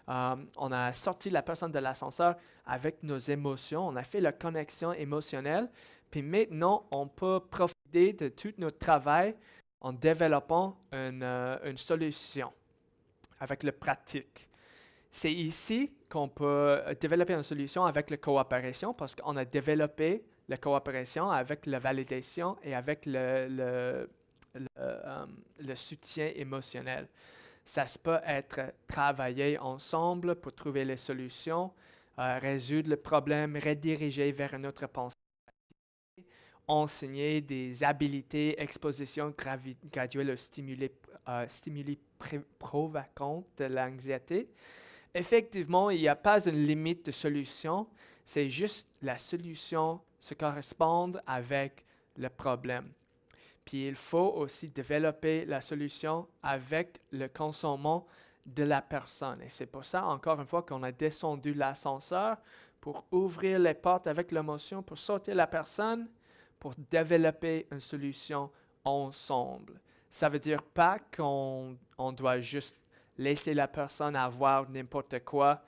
Speaker 2: on a sorti la personne de l'ascenseur avec nos émotions, on a fait la connexion émotionnelle, puis maintenant, on peut profiter de tout notre travail en développant une solution avec le pratique. C'est ici qu'on peut développer une solution avec la coopération parce qu'on a développé la coopération avec la validation et avec le soutien émotionnel. Ça peut être travailler ensemble pour trouver les solutions, résoudre le problème, rediriger vers une autre pensée, enseigner des habiletés, exposition graduelle aux stimuli provoquants de l'anxiété. Effectivement, il n'y a pas une limite de solution, c'est juste la solution se correspond avec le problème. Puis il faut aussi développer la solution avec le consommant de la personne. Et c'est pour ça, encore une fois, qu'on a descendu l'ascenseur pour ouvrir les portes avec l'émotion, pour sortir la personne, pour développer une solution ensemble. Ça veut dire pas qu'on doit juste laisser la personne avoir n'importe quoi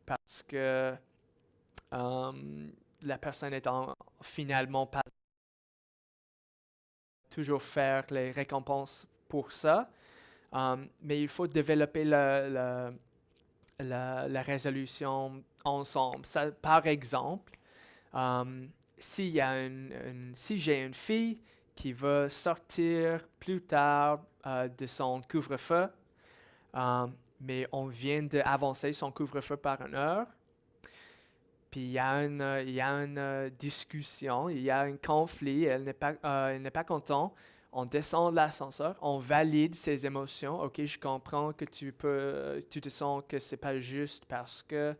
Speaker 2: parce que la personne est finalement pas toujours faire les récompenses pour ça. Mais il faut développer la résolution ensemble. Ça, par exemple, si j'ai une fille qui veut sortir plus tard de son couvre-feu, mais on vient d'avancer son couvre-feu par 1 heure, puis il y a une discussion, il y a un conflit, elle n'est pas contente. On descend de l'ascenseur, on valide ses émotions. OK, je comprends que tu te sens que c'est pas juste parce que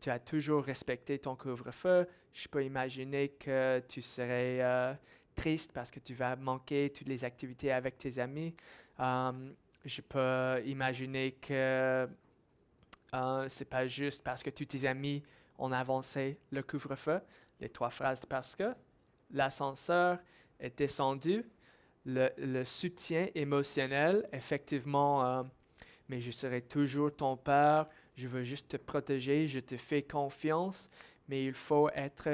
Speaker 2: tu as toujours respecté ton couvre-feu. Je peux imaginer que tu serais triste parce que tu vas manquer toutes les activités avec tes amis. Je peux imaginer que c'est pas juste parce que tous tes amis ont avancé le couvre-feu. Les 3 phrases parce que l'ascenseur est descendu. Le soutien émotionnel, effectivement, mais je serai toujours ton père, je veux juste te protéger, je te fais confiance, mais il faut être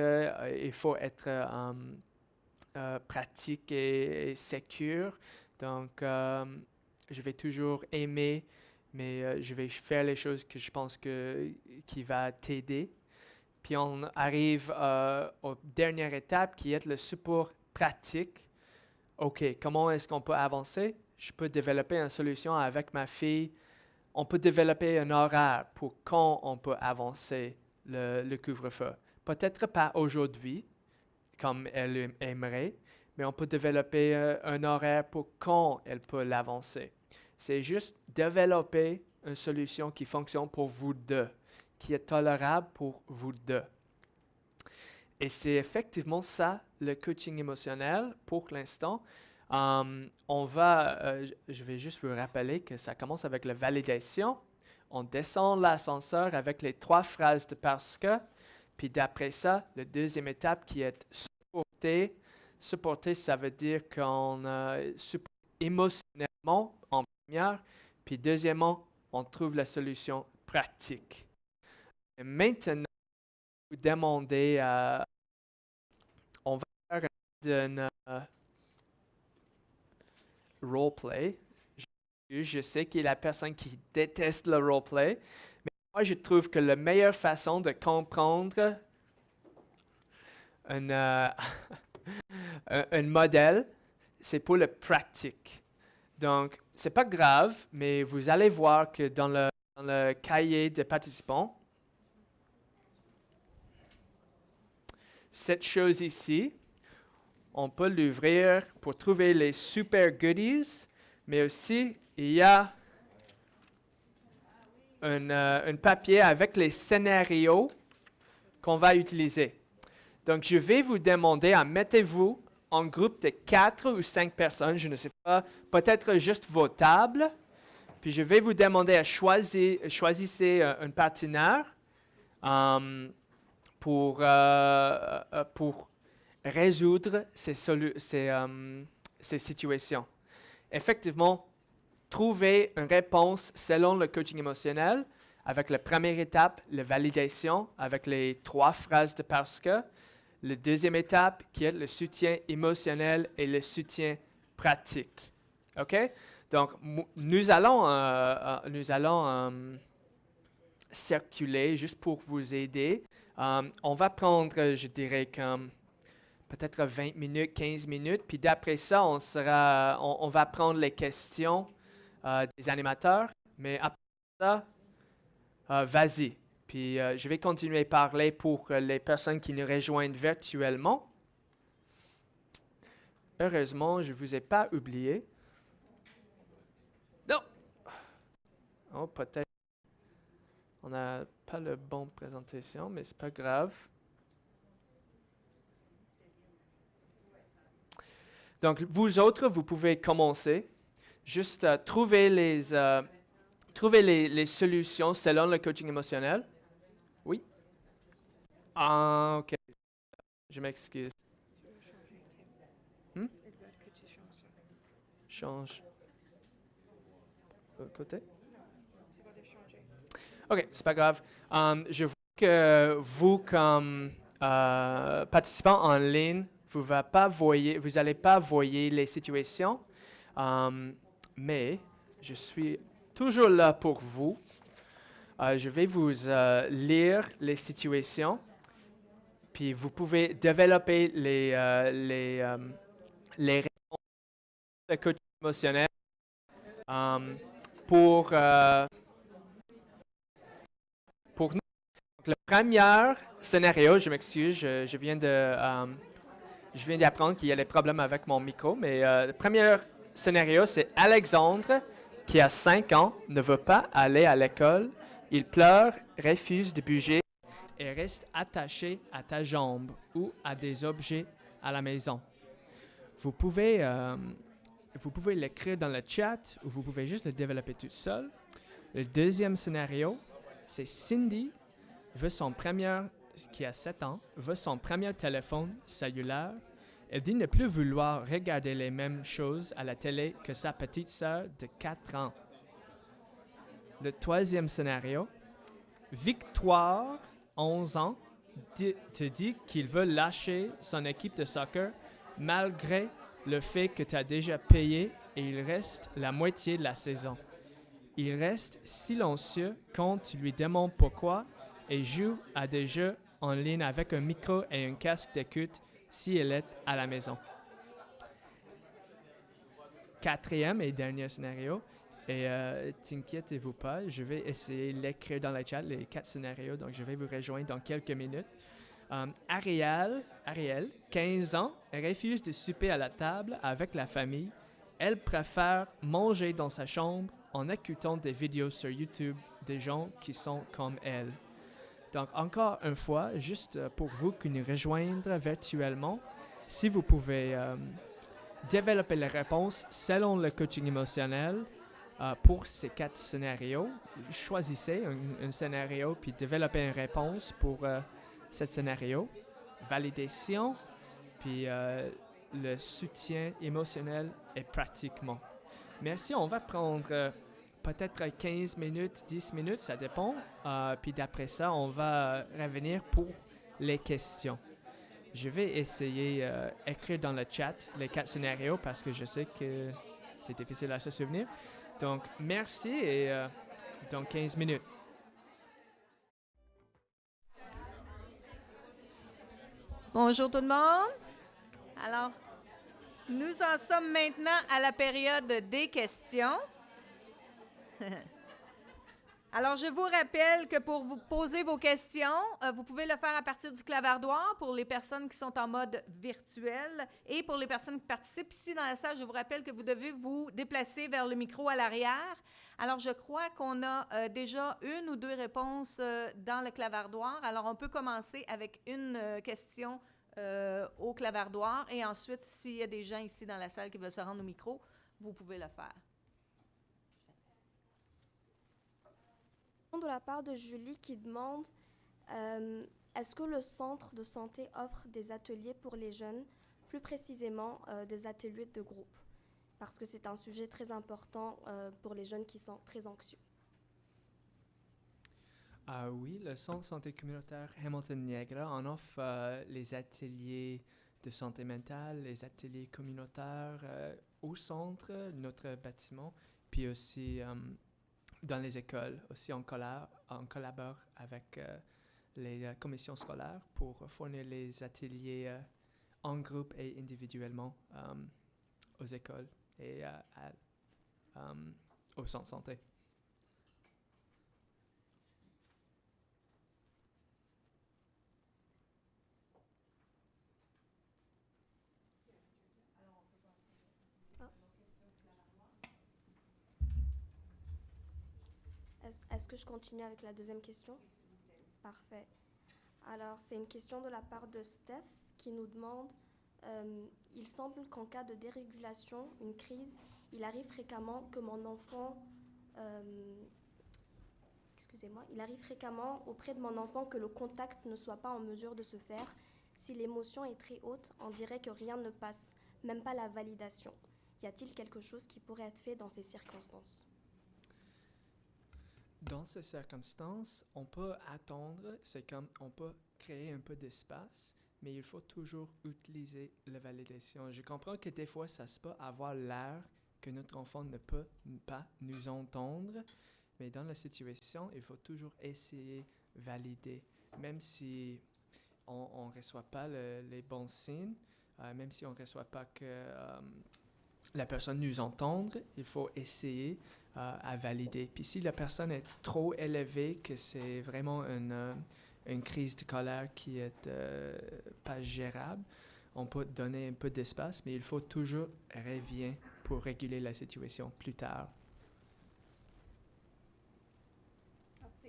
Speaker 2: pratique et sécure. Donc, je vais toujours aimer, mais je vais faire les choses que je pense qui va t'aider. Puis on arrive aux dernières étapes qui est le support pratique. OK, comment est-ce qu'on peut avancer? Je peux développer une solution avec ma fille. On peut développer un horaire pour quand on peut avancer le couvre-feu. Peut-être pas aujourd'hui, comme elle aimerait, mais on peut développer un horaire pour quand elle peut l'avancer. C'est juste développer une solution qui fonctionne pour vous deux, qui est tolérable pour vous deux. Et c'est effectivement ça, le coaching émotionnel, pour l'instant. Je vais juste vous rappeler que ça commence avec la validation. On descend l'ascenseur avec les 3 phrases de parce que. Puis d'après ça, la deuxième étape qui est supporter. Supporter, ça veut dire qu'on supporte émotionnellement en première. Puis deuxièmement, on trouve la solution pratique. Et maintenant, vous demandez, on va faire un roleplay. Je sais qu'il y a la personne qui déteste le roleplay, mais moi je trouve que la meilleure façon de comprendre un modèle, c'est pour le pratique. Donc, c'est pas grave, mais vous allez voir que dans le cahier des participants, cette chose ici, on peut l'ouvrir pour trouver les super goodies, mais aussi il y a un papier avec les scénarios qu'on va utiliser. Donc, je vais vous demander à mettez-vous en groupe de 4 ou 5 personnes, je ne sais pas, peut-être juste vos tables. Puis je vais vous demander à choisissez un partenaire pour résoudre ces situations. Effectivement, trouver une réponse selon le coaching émotionnel avec la première étape, la validation, avec les 3 phrases de parce que. La deuxième étape qui est le soutien émotionnel et le soutien pratique. OK? Donc, nous allons circuler juste pour vous aider. On va prendre, je dirais, comme peut-être 20 minutes, 15 minutes. Puis d'après ça, on va prendre les questions des animateurs. Mais après ça, vas-y. Puis je vais continuer à parler pour les personnes qui nous rejoignent virtuellement. Heureusement, je ne vous ai pas oublié. Non! Oh, peut-être. On n'a pas la bonne présentation, mais ce n'est pas grave. Donc, vous autres, vous pouvez commencer. Juste trouver trouver les solutions selon le coaching émotionnel. Oui? Ah, OK. Je m'excuse. Change. L'autre côté? OK, c'est pas grave. Je vois que vous, comme participants en ligne, vous n'allez pas voyer les situations, mais je suis toujours là pour vous. Je vais vous lire les situations, puis vous pouvez développer les réponses de coaching émotionnel pour nous. Donc, le premier scénario, je m'excuse, je viens d'apprendre qu'il y a des problèmes avec mon micro, mais le premier scénario, c'est Alexandre, qui a 5 ans, ne veut pas aller à l'école. Il pleure, refuse de bouger et reste attaché à ta jambe ou à des objets à la maison. Vous pouvez l'écrire dans le chat ou vous pouvez juste le développer tout seul. Le deuxième scénario, c'est Cindy, qui a 7 ans, veut son premier téléphone cellulaire. Elle dit ne plus vouloir regarder les mêmes choses à la télé que sa petite sœur de 4 ans. Le troisième scénario, Victoire, 11 ans, te dit qu'il veut lâcher son équipe de soccer malgré le fait que tu as déjà payé et il reste la moitié de la saison. Il reste silencieux quand tu lui demandes pourquoi et joue à des jeux en ligne avec un micro et un casque d'écoute si elle est à la maison. Quatrième et dernier scénario, et t'inquiétez-vous pas, je vais essayer d'écrire dans le chat les 4 scénarios, donc je vais vous rejoindre dans quelques minutes. Ariel, 15 ans, refuse de souper à la table avec la famille. Elle préfère manger dans sa chambre en écoutant des vidéos sur YouTube des gens qui sont comme elle. Donc, encore une fois, juste pour vous qui nous rejoindre virtuellement, si vous pouvez développer les réponses selon le coaching émotionnel pour ces 4 scénarios, choisissez un scénario puis développez une réponse pour ce scénario. Validation, puis le soutien émotionnel est pratiquement. Merci, on va prendre peut-être 15 minutes, 10 minutes, ça dépend. Puis d'après ça, on va revenir pour les questions. Je vais essayer d'écrire dans le chat les 4 scénarios parce que je sais que c'est difficile à se souvenir. Donc, merci et dans 15 minutes.
Speaker 1: Bonjour tout le monde. Alors, nous en sommes maintenant à la période des questions. Alors, je vous rappelle que pour vous poser vos questions, vous pouvez le faire à partir du clavardoir pour les personnes qui sont en mode virtuel et pour les personnes qui participent ici dans la salle. Je vous rappelle que vous devez vous déplacer vers le micro à l'arrière. Alors, je crois qu'on a déjà 1 ou 2 réponses dans le clavardoir. Alors, on peut commencer avec une question au clavardoir et ensuite, s'il y a des gens ici dans la salle qui veulent se rendre au micro, vous pouvez le faire.
Speaker 4: De la part de Julie qui demande est-ce que le centre de santé offre des ateliers pour les jeunes, plus précisément des ateliers de groupe, parce que c'est un sujet très important pour les jeunes qui sont très anxieux.
Speaker 2: Oui, le centre de santé communautaire Hamilton-Niagara en offre les ateliers de santé mentale, les ateliers communautaires au centre, notre bâtiment, puis aussi dans les écoles. Aussi, on collabore avec les commissions scolaires pour fournir les ateliers en groupe et individuellement aux écoles et au centre de santé.
Speaker 4: Est-ce que je continue avec la deuxième question? Parfait. Alors, c'est une question de la part de Steph qui nous demande il semble qu'en cas de dérégulation, une crise, il arrive fréquemment que mon enfant excusez-moi, il arrive fréquemment auprès de mon enfant que le contact ne soit pas en mesure de se faire. Si l'émotion est très haute, on dirait que rien ne passe, même pas la validation. Y a-t-il quelque chose qui pourrait être fait dans ces circonstances?
Speaker 2: Dans ces circonstances, on peut attendre, c'est comme on peut créer un peu d'espace, mais il faut toujours utiliser la validation. Je comprends que des fois, ça se peut avoir l'air que notre enfant ne peut pas nous entendre, mais dans la situation, il faut toujours essayer de valider. Même si on ne reçoit pas les bons signes, même si on ne reçoit pas que la personne nous entende, il faut essayer à valider. Puis si la personne est trop élevée, que c'est vraiment une crise de colère qui est pas gérable, on peut donner un peu d'espace, mais il faut toujours revenir pour réguler la situation plus tard.
Speaker 3: Merci.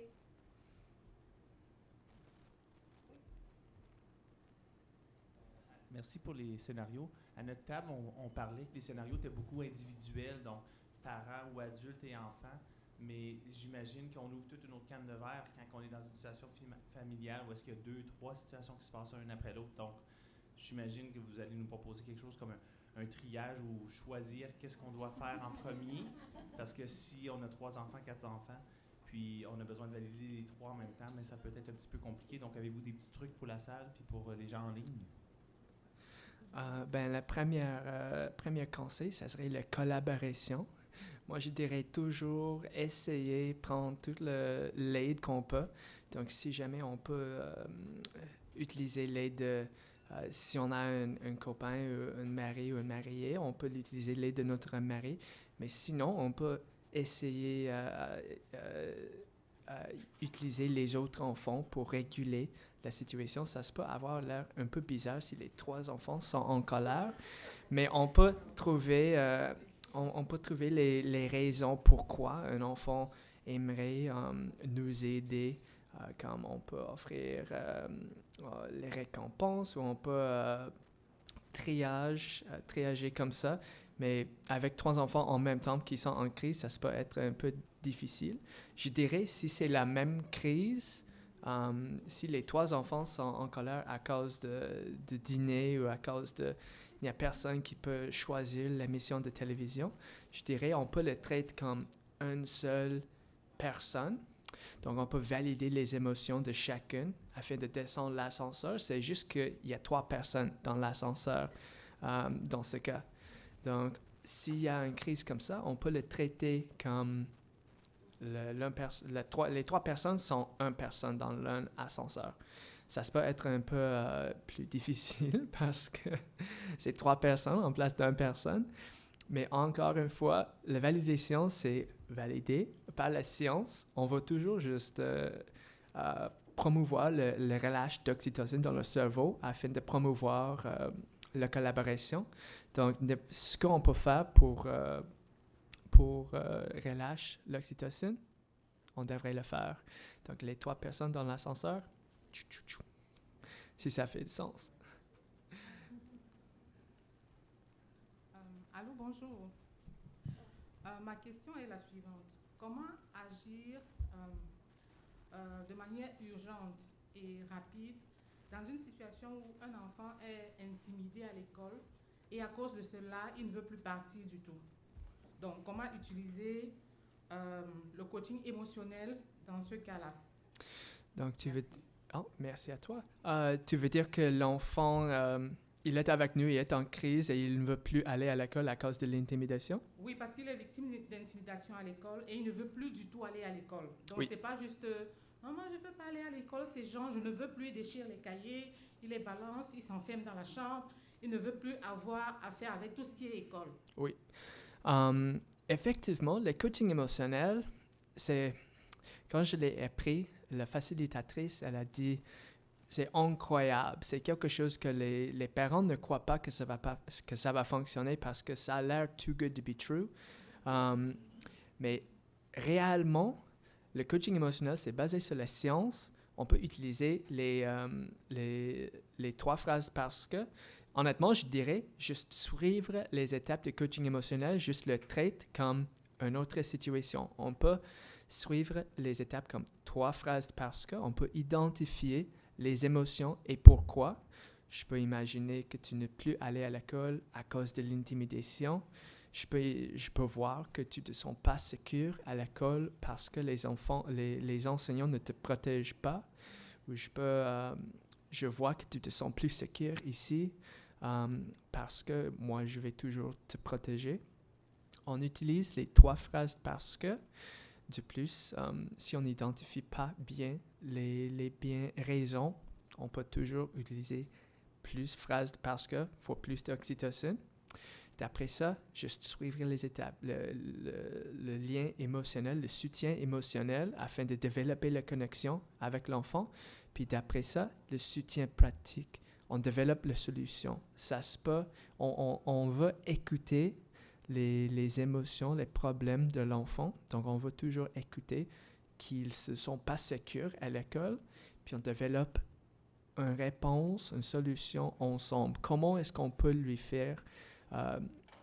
Speaker 5: Merci pour les scénarios. À notre table, on parlait que les scénarios étaient beaucoup individuels, donc parents ou adultes et enfants, mais j'imagine qu'on ouvre toute une autre canne de verre quand on est dans une situation familiale où est-ce qu'il y a 2, 3 situations qui se passent une après l'autre. Donc, j'imagine que vous allez nous proposer quelque chose comme un triage ou choisir qu'est-ce qu'on doit faire en premier, parce que si on a 3 enfants, 4 enfants, puis on a besoin de valider les 3 en même temps, mais ça peut être un petit peu compliqué. Donc, avez-vous des petits trucs pour la salle puis pour les gens en ligne?
Speaker 2: Le premier conseil, ça serait la collaboration. Moi, je dirais toujours essayer de prendre toute l'aide qu'on peut. Donc, si jamais on peut utiliser l'aide, si on a un copain, un mari ou une mariée, on peut utiliser l'aide de notre mari. Mais sinon, on peut essayer utiliser les autres enfants pour réguler la situation. Ça se peut avoir l'air un peu bizarre si les 3 enfants sont en colère, mais on peut trouver les raisons pourquoi un enfant aimerait nous aider, comme on peut offrir les récompenses ou on peut triager comme ça. Mais avec 3 enfants en même temps qui sont en crise, ça se peut être un peu difficile. Je dirais, si c'est la même crise, si les 3 enfants sont en colère à cause de dîner ou à cause il n'y a personne qui peut choisir l'émission de télévision, je dirais on peut le traiter comme une seule personne. Donc, on peut valider les émotions de chacune afin de descendre l'ascenseur. C'est juste qu'il y a 3 personnes dans l'ascenseur dans ce cas. Donc, s'il y a une crise comme ça, on peut le traiter comme les 3 personnes sont une personne dans l'un ascenseur. Ça se peut être un peu plus difficile parce que c'est 3 personnes en place d'une personne. Mais encore une fois, la validation, c'est validé par la science. On va toujours juste promouvoir le relâche d'oxytocine dans le cerveau afin de promouvoir la collaboration. Donc, ce qu'on peut faire pour relâcher l'oxytocine, on devrait le faire. Donc, les 3 personnes dans l'ascenseur, si ça fait du sens.
Speaker 6: Allô, bonjour. Ma question est la suivante. Comment agir de manière urgente et rapide dans une situation où un enfant est intimidé à l'école et à cause de cela, il ne veut plus partir du tout? Donc, comment utiliser le coaching émotionnel dans ce cas-là?
Speaker 2: Donc, merci à toi. Tu veux dire que l'enfant, il est avec nous, il est en crise et il ne veut plus aller à l'école à cause de l'intimidation?
Speaker 6: Oui, parce qu'il est victime d'intimidation à l'école et il ne veut plus du tout aller à l'école. Donc,
Speaker 2: oui.
Speaker 6: C'est pas juste maman, je ne veux pas aller à l'école. Ces gens, je ne veux plus, il déchire les cahiers, il les balance, il s'enferme dans la chambre. Il ne veut plus avoir à faire avec tout ce qui est école. Oui.
Speaker 2: Effectivement, le coaching émotionnel, c'est quand je l'ai appris, la facilitatrice, elle a dit, c'est incroyable, c'est quelque chose que les parents ne croient pas que ça va fonctionner parce que ça a l'air too good to be true. Mais réellement, le coaching émotionnel, c'est basé sur la science. On peut utiliser les 3 phrases parce que, honnêtement, je dirais juste suivre les étapes de coaching émotionnel, juste le traiter comme une autre situation. On peut suivre les étapes comme 3 phrases parce qu'on peut identifier les émotions et pourquoi. Je peux imaginer que tu n'es plus allé à l'école à cause de l'intimidation. Je peux voir que tu ne te sens pas sécure à l'école parce que les enseignants ne te protègent pas. Ou je vois que tu te sens plus sécure ici parce que moi, je vais toujours te protéger. On utilise les 3 phrases parce que. De plus, si on n'identifie pas bien les bien raisons, on peut toujours utiliser plus phrases parce que faut plus d'oxytocine. D'après ça, juste suivre les étapes, le lien émotionnel, le soutien émotionnel afin de développer la connexion avec l'enfant. Puis d'après ça, le soutien pratique. On développe la solution. Ça se peut, on veut écouter les émotions, les problèmes de l'enfant. Donc, on va toujours écouter qu'ils ne se sont pas sécures à l'école, puis on développe une réponse, une solution ensemble. Comment est-ce qu'on peut lui faire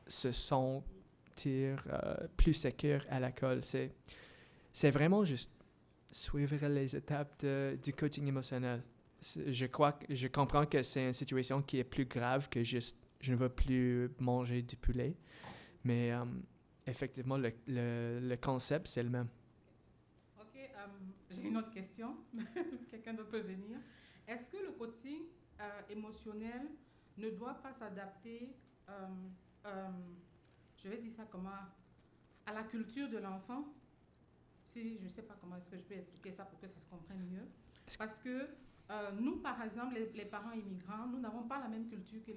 Speaker 2: se sentir plus sécure à l'école? C'est vraiment juste suivre les étapes du coaching émotionnel. Je comprends que c'est une situation qui est plus grave que juste je ne veux plus manger du poulet. Mais effectivement, le concept, c'est le même.
Speaker 6: OK, j'ai une autre question. Quelqu'un d'autre peut venir. Est-ce que le coaching émotionnel ne doit pas s'adapter, je vais dire ça comment, à la culture de l'enfant? Si je ne sais pas comment est-ce que je peux expliquer ça pour que ça se comprenne mieux. Parce que nous, par exemple, les parents immigrants, nous n'avons pas la même culture que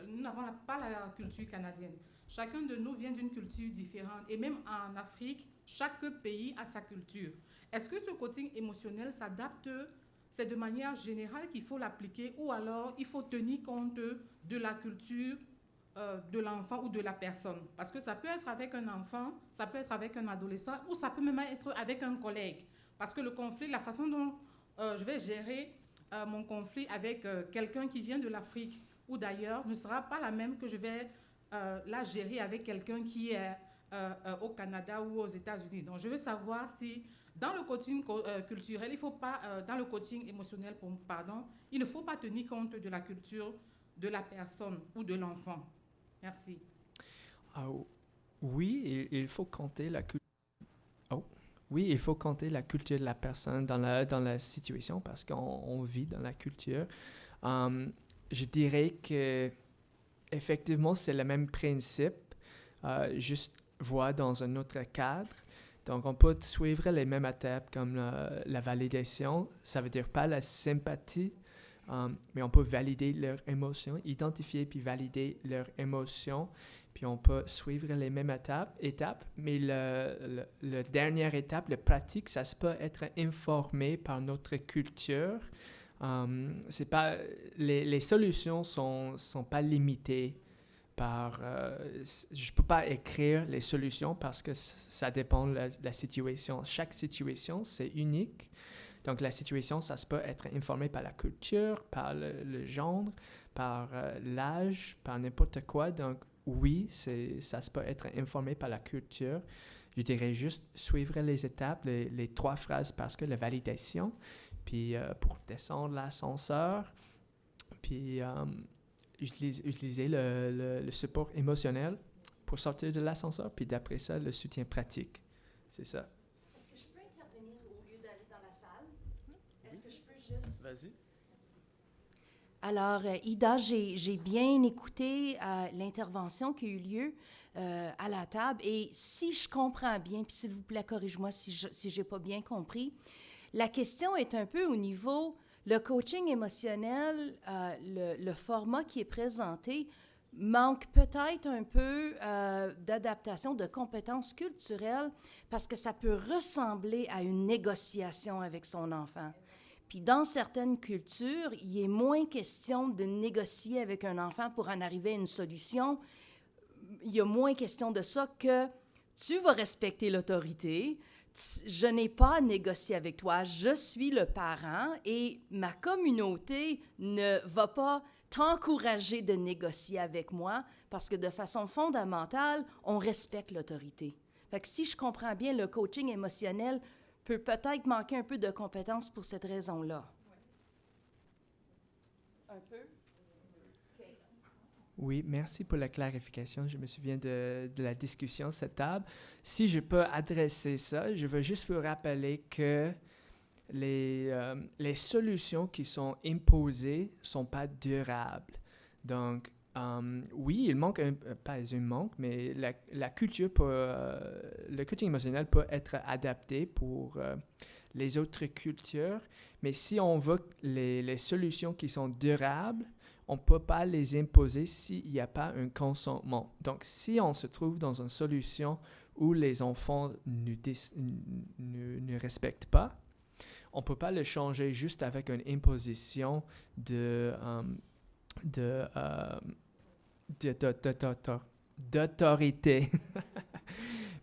Speaker 6: nous n'avons pas la culture canadienne. Chacun de nous vient d'une culture différente. Et même en Afrique, chaque pays a sa culture. Est-ce que ce coaching émotionnel s'adapte, c'est de manière générale qu'il faut l'appliquer ou alors il faut tenir compte de la culture de l'enfant ou de la personne? Parce que ça peut être avec un enfant, ça peut être avec un adolescent ou ça peut même être avec un collègue. Parce que le conflit, la façon dont je vais gérer mon conflit avec quelqu'un qui vient de l'Afrique ou d'ailleurs ne sera pas la même que je vais la gérer avec quelqu'un qui est au Canada ou aux États-Unis. Donc, je veux savoir si dans le coaching culturel, il faut pas, dans le coaching émotionnel, il ne faut pas tenir compte de la culture de la personne ou de l'enfant. Merci.
Speaker 2: Oui, il faut compter la culture. Oui, il faut compter la culture de la personne dans la situation parce qu'on vit dans la culture. Je dirais que effectivement, c'est le même principe, juste voir dans un autre cadre. Donc, on peut suivre les mêmes étapes comme la validation. Ça veut dire pas la sympathie, mais on peut valider leurs émotions, identifier puis valider leurs émotions. Puis on peut suivre les mêmes étapes, mais la dernière étape, la pratique, ça se peut être informé par notre culture. C'est pas, les solutions sont pas limitées par... je peux pas écrire les solutions parce que ça dépend de la situation. Chaque situation, c'est unique. Donc, la situation, ça se peut être informé par la culture, par le genre, par l'âge, par n'importe quoi. Donc, oui, ça se peut être informé par la culture. Je dirais juste suivre les étapes, les 3 phrases parce que la validation... Puis pour descendre l'ascenseur, puis utiliser le support émotionnel pour sortir de l'ascenseur, puis d'après ça, le soutien pratique. C'est ça.
Speaker 7: Est-ce que je peux intervenir au lieu d'aller dans la salle? Est-ce que je peux juste...
Speaker 2: Vas-y.
Speaker 7: Alors, Ida, j'ai bien écouté l'intervention qui a eu lieu à la table. Et si je comprends bien, puis s'il vous plaît, corrige-moi si je n'ai pas bien compris, la question est un peu au niveau, le coaching émotionnel, le format qui est présenté manque peut-être un peu d'adaptation, de compétences culturelles, parce que ça peut ressembler à une négociation avec son enfant. Puis dans certaines cultures, il est moins question de négocier avec un enfant pour en arriver à une solution. Il y a moins question de ça que tu vas respecter l'autorité. Je n'ai pas à négocier avec toi, je suis le parent et ma communauté ne va pas t'encourager de négocier avec moi parce que de façon fondamentale, on respecte l'autorité. Fait que si je comprends bien, le coaching émotionnel peut peut-être manquer un peu de compétences pour cette raison-là. Un peu?
Speaker 2: Oui, merci pour la clarification. Je me souviens de la discussion à cette table. Si je peux adresser ça, je veux juste vous rappeler que les solutions qui sont imposées ne sont pas durables. Donc, oui, il manque, pas un manque, mais la culture, le coaching émotionnel peut être adapté pour les autres cultures, mais si on veut les solutions qui sont durables, on ne peut pas les imposer s'il n'y a pas un consentement. Donc, si on se trouve dans une solution où les enfants ne respectent pas, on ne peut pas le changer juste avec une imposition d'autorité.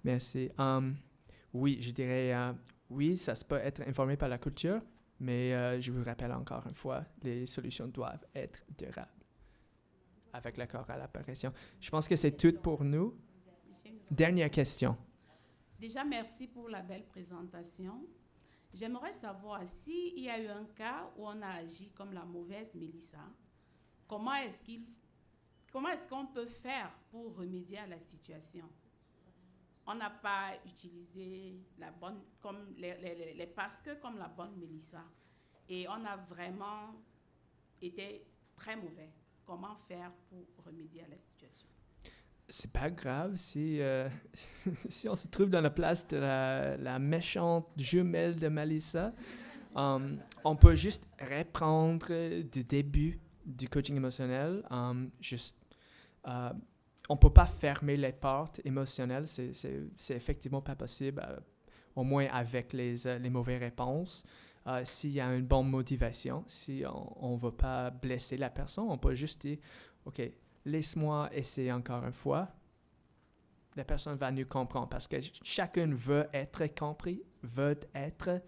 Speaker 2: Merci. Oui, je dirais, oui, ça peut être informé par la culture, mais je vous rappelle encore une fois, les solutions doivent être durables. Avec l'accord à l'apparition. Je pense que c'est tout pour nous. Dernière question.
Speaker 8: Déjà, merci pour la belle présentation. J'aimerais savoir s'il y a eu un cas où on a agi comme la mauvaise Mélissa, comment est-ce qu'on peut faire pour remédier à la situation? On n'a pas utilisé la bonne, comme les parce-que comme la bonne Mélissa. Et on a vraiment été très mauvais. Comment faire pour remédier à la situation?
Speaker 2: C'est pas grave si, si on se trouve dans la place de la méchante jumelle de Melissa. On peut juste reprendre du début du coaching émotionnel. On ne peut pas fermer les portes émotionnelles. C'est effectivement pas possible, au moins avec les mauvaises réponses. S'il y a une bonne motivation, si on ne veut pas blesser la personne, on peut juste dire, OK, laisse-moi essayer encore une fois. La personne va nous comprendre parce que chacun veut être compris, veut être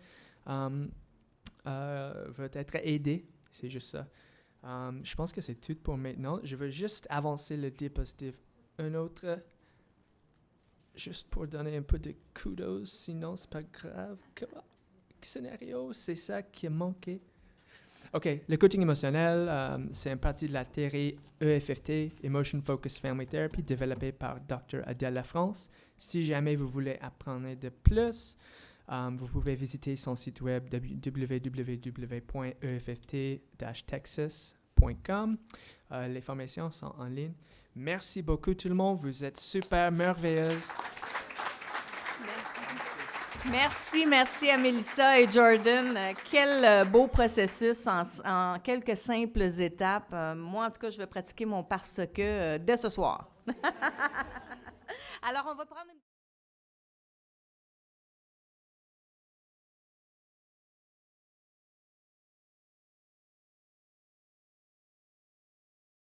Speaker 2: aidé. C'est juste ça. Je pense que c'est tout pour maintenant. Je veux juste avancer le diapositive. Un autre, juste pour donner un peu de kudos, sinon c'est pas grave. Scénario, c'est ça qui a manqué. OK, le coaching émotionnel, c'est une partie de la théorie EFFT, Emotion Focused Family Therapy, développée par Dr. Adèle Lafrance. Si jamais vous voulez apprendre de plus, vous pouvez visiter son site web www.efft-texas.com. Les formations sont en ligne. Merci beaucoup tout le monde, vous êtes super merveilleuses.
Speaker 1: Merci à Mélissa et Jordan. Quel beau processus en quelques simples étapes. Moi, en tout cas, je vais pratiquer mon parce que dès ce soir. Alors, on va prendre une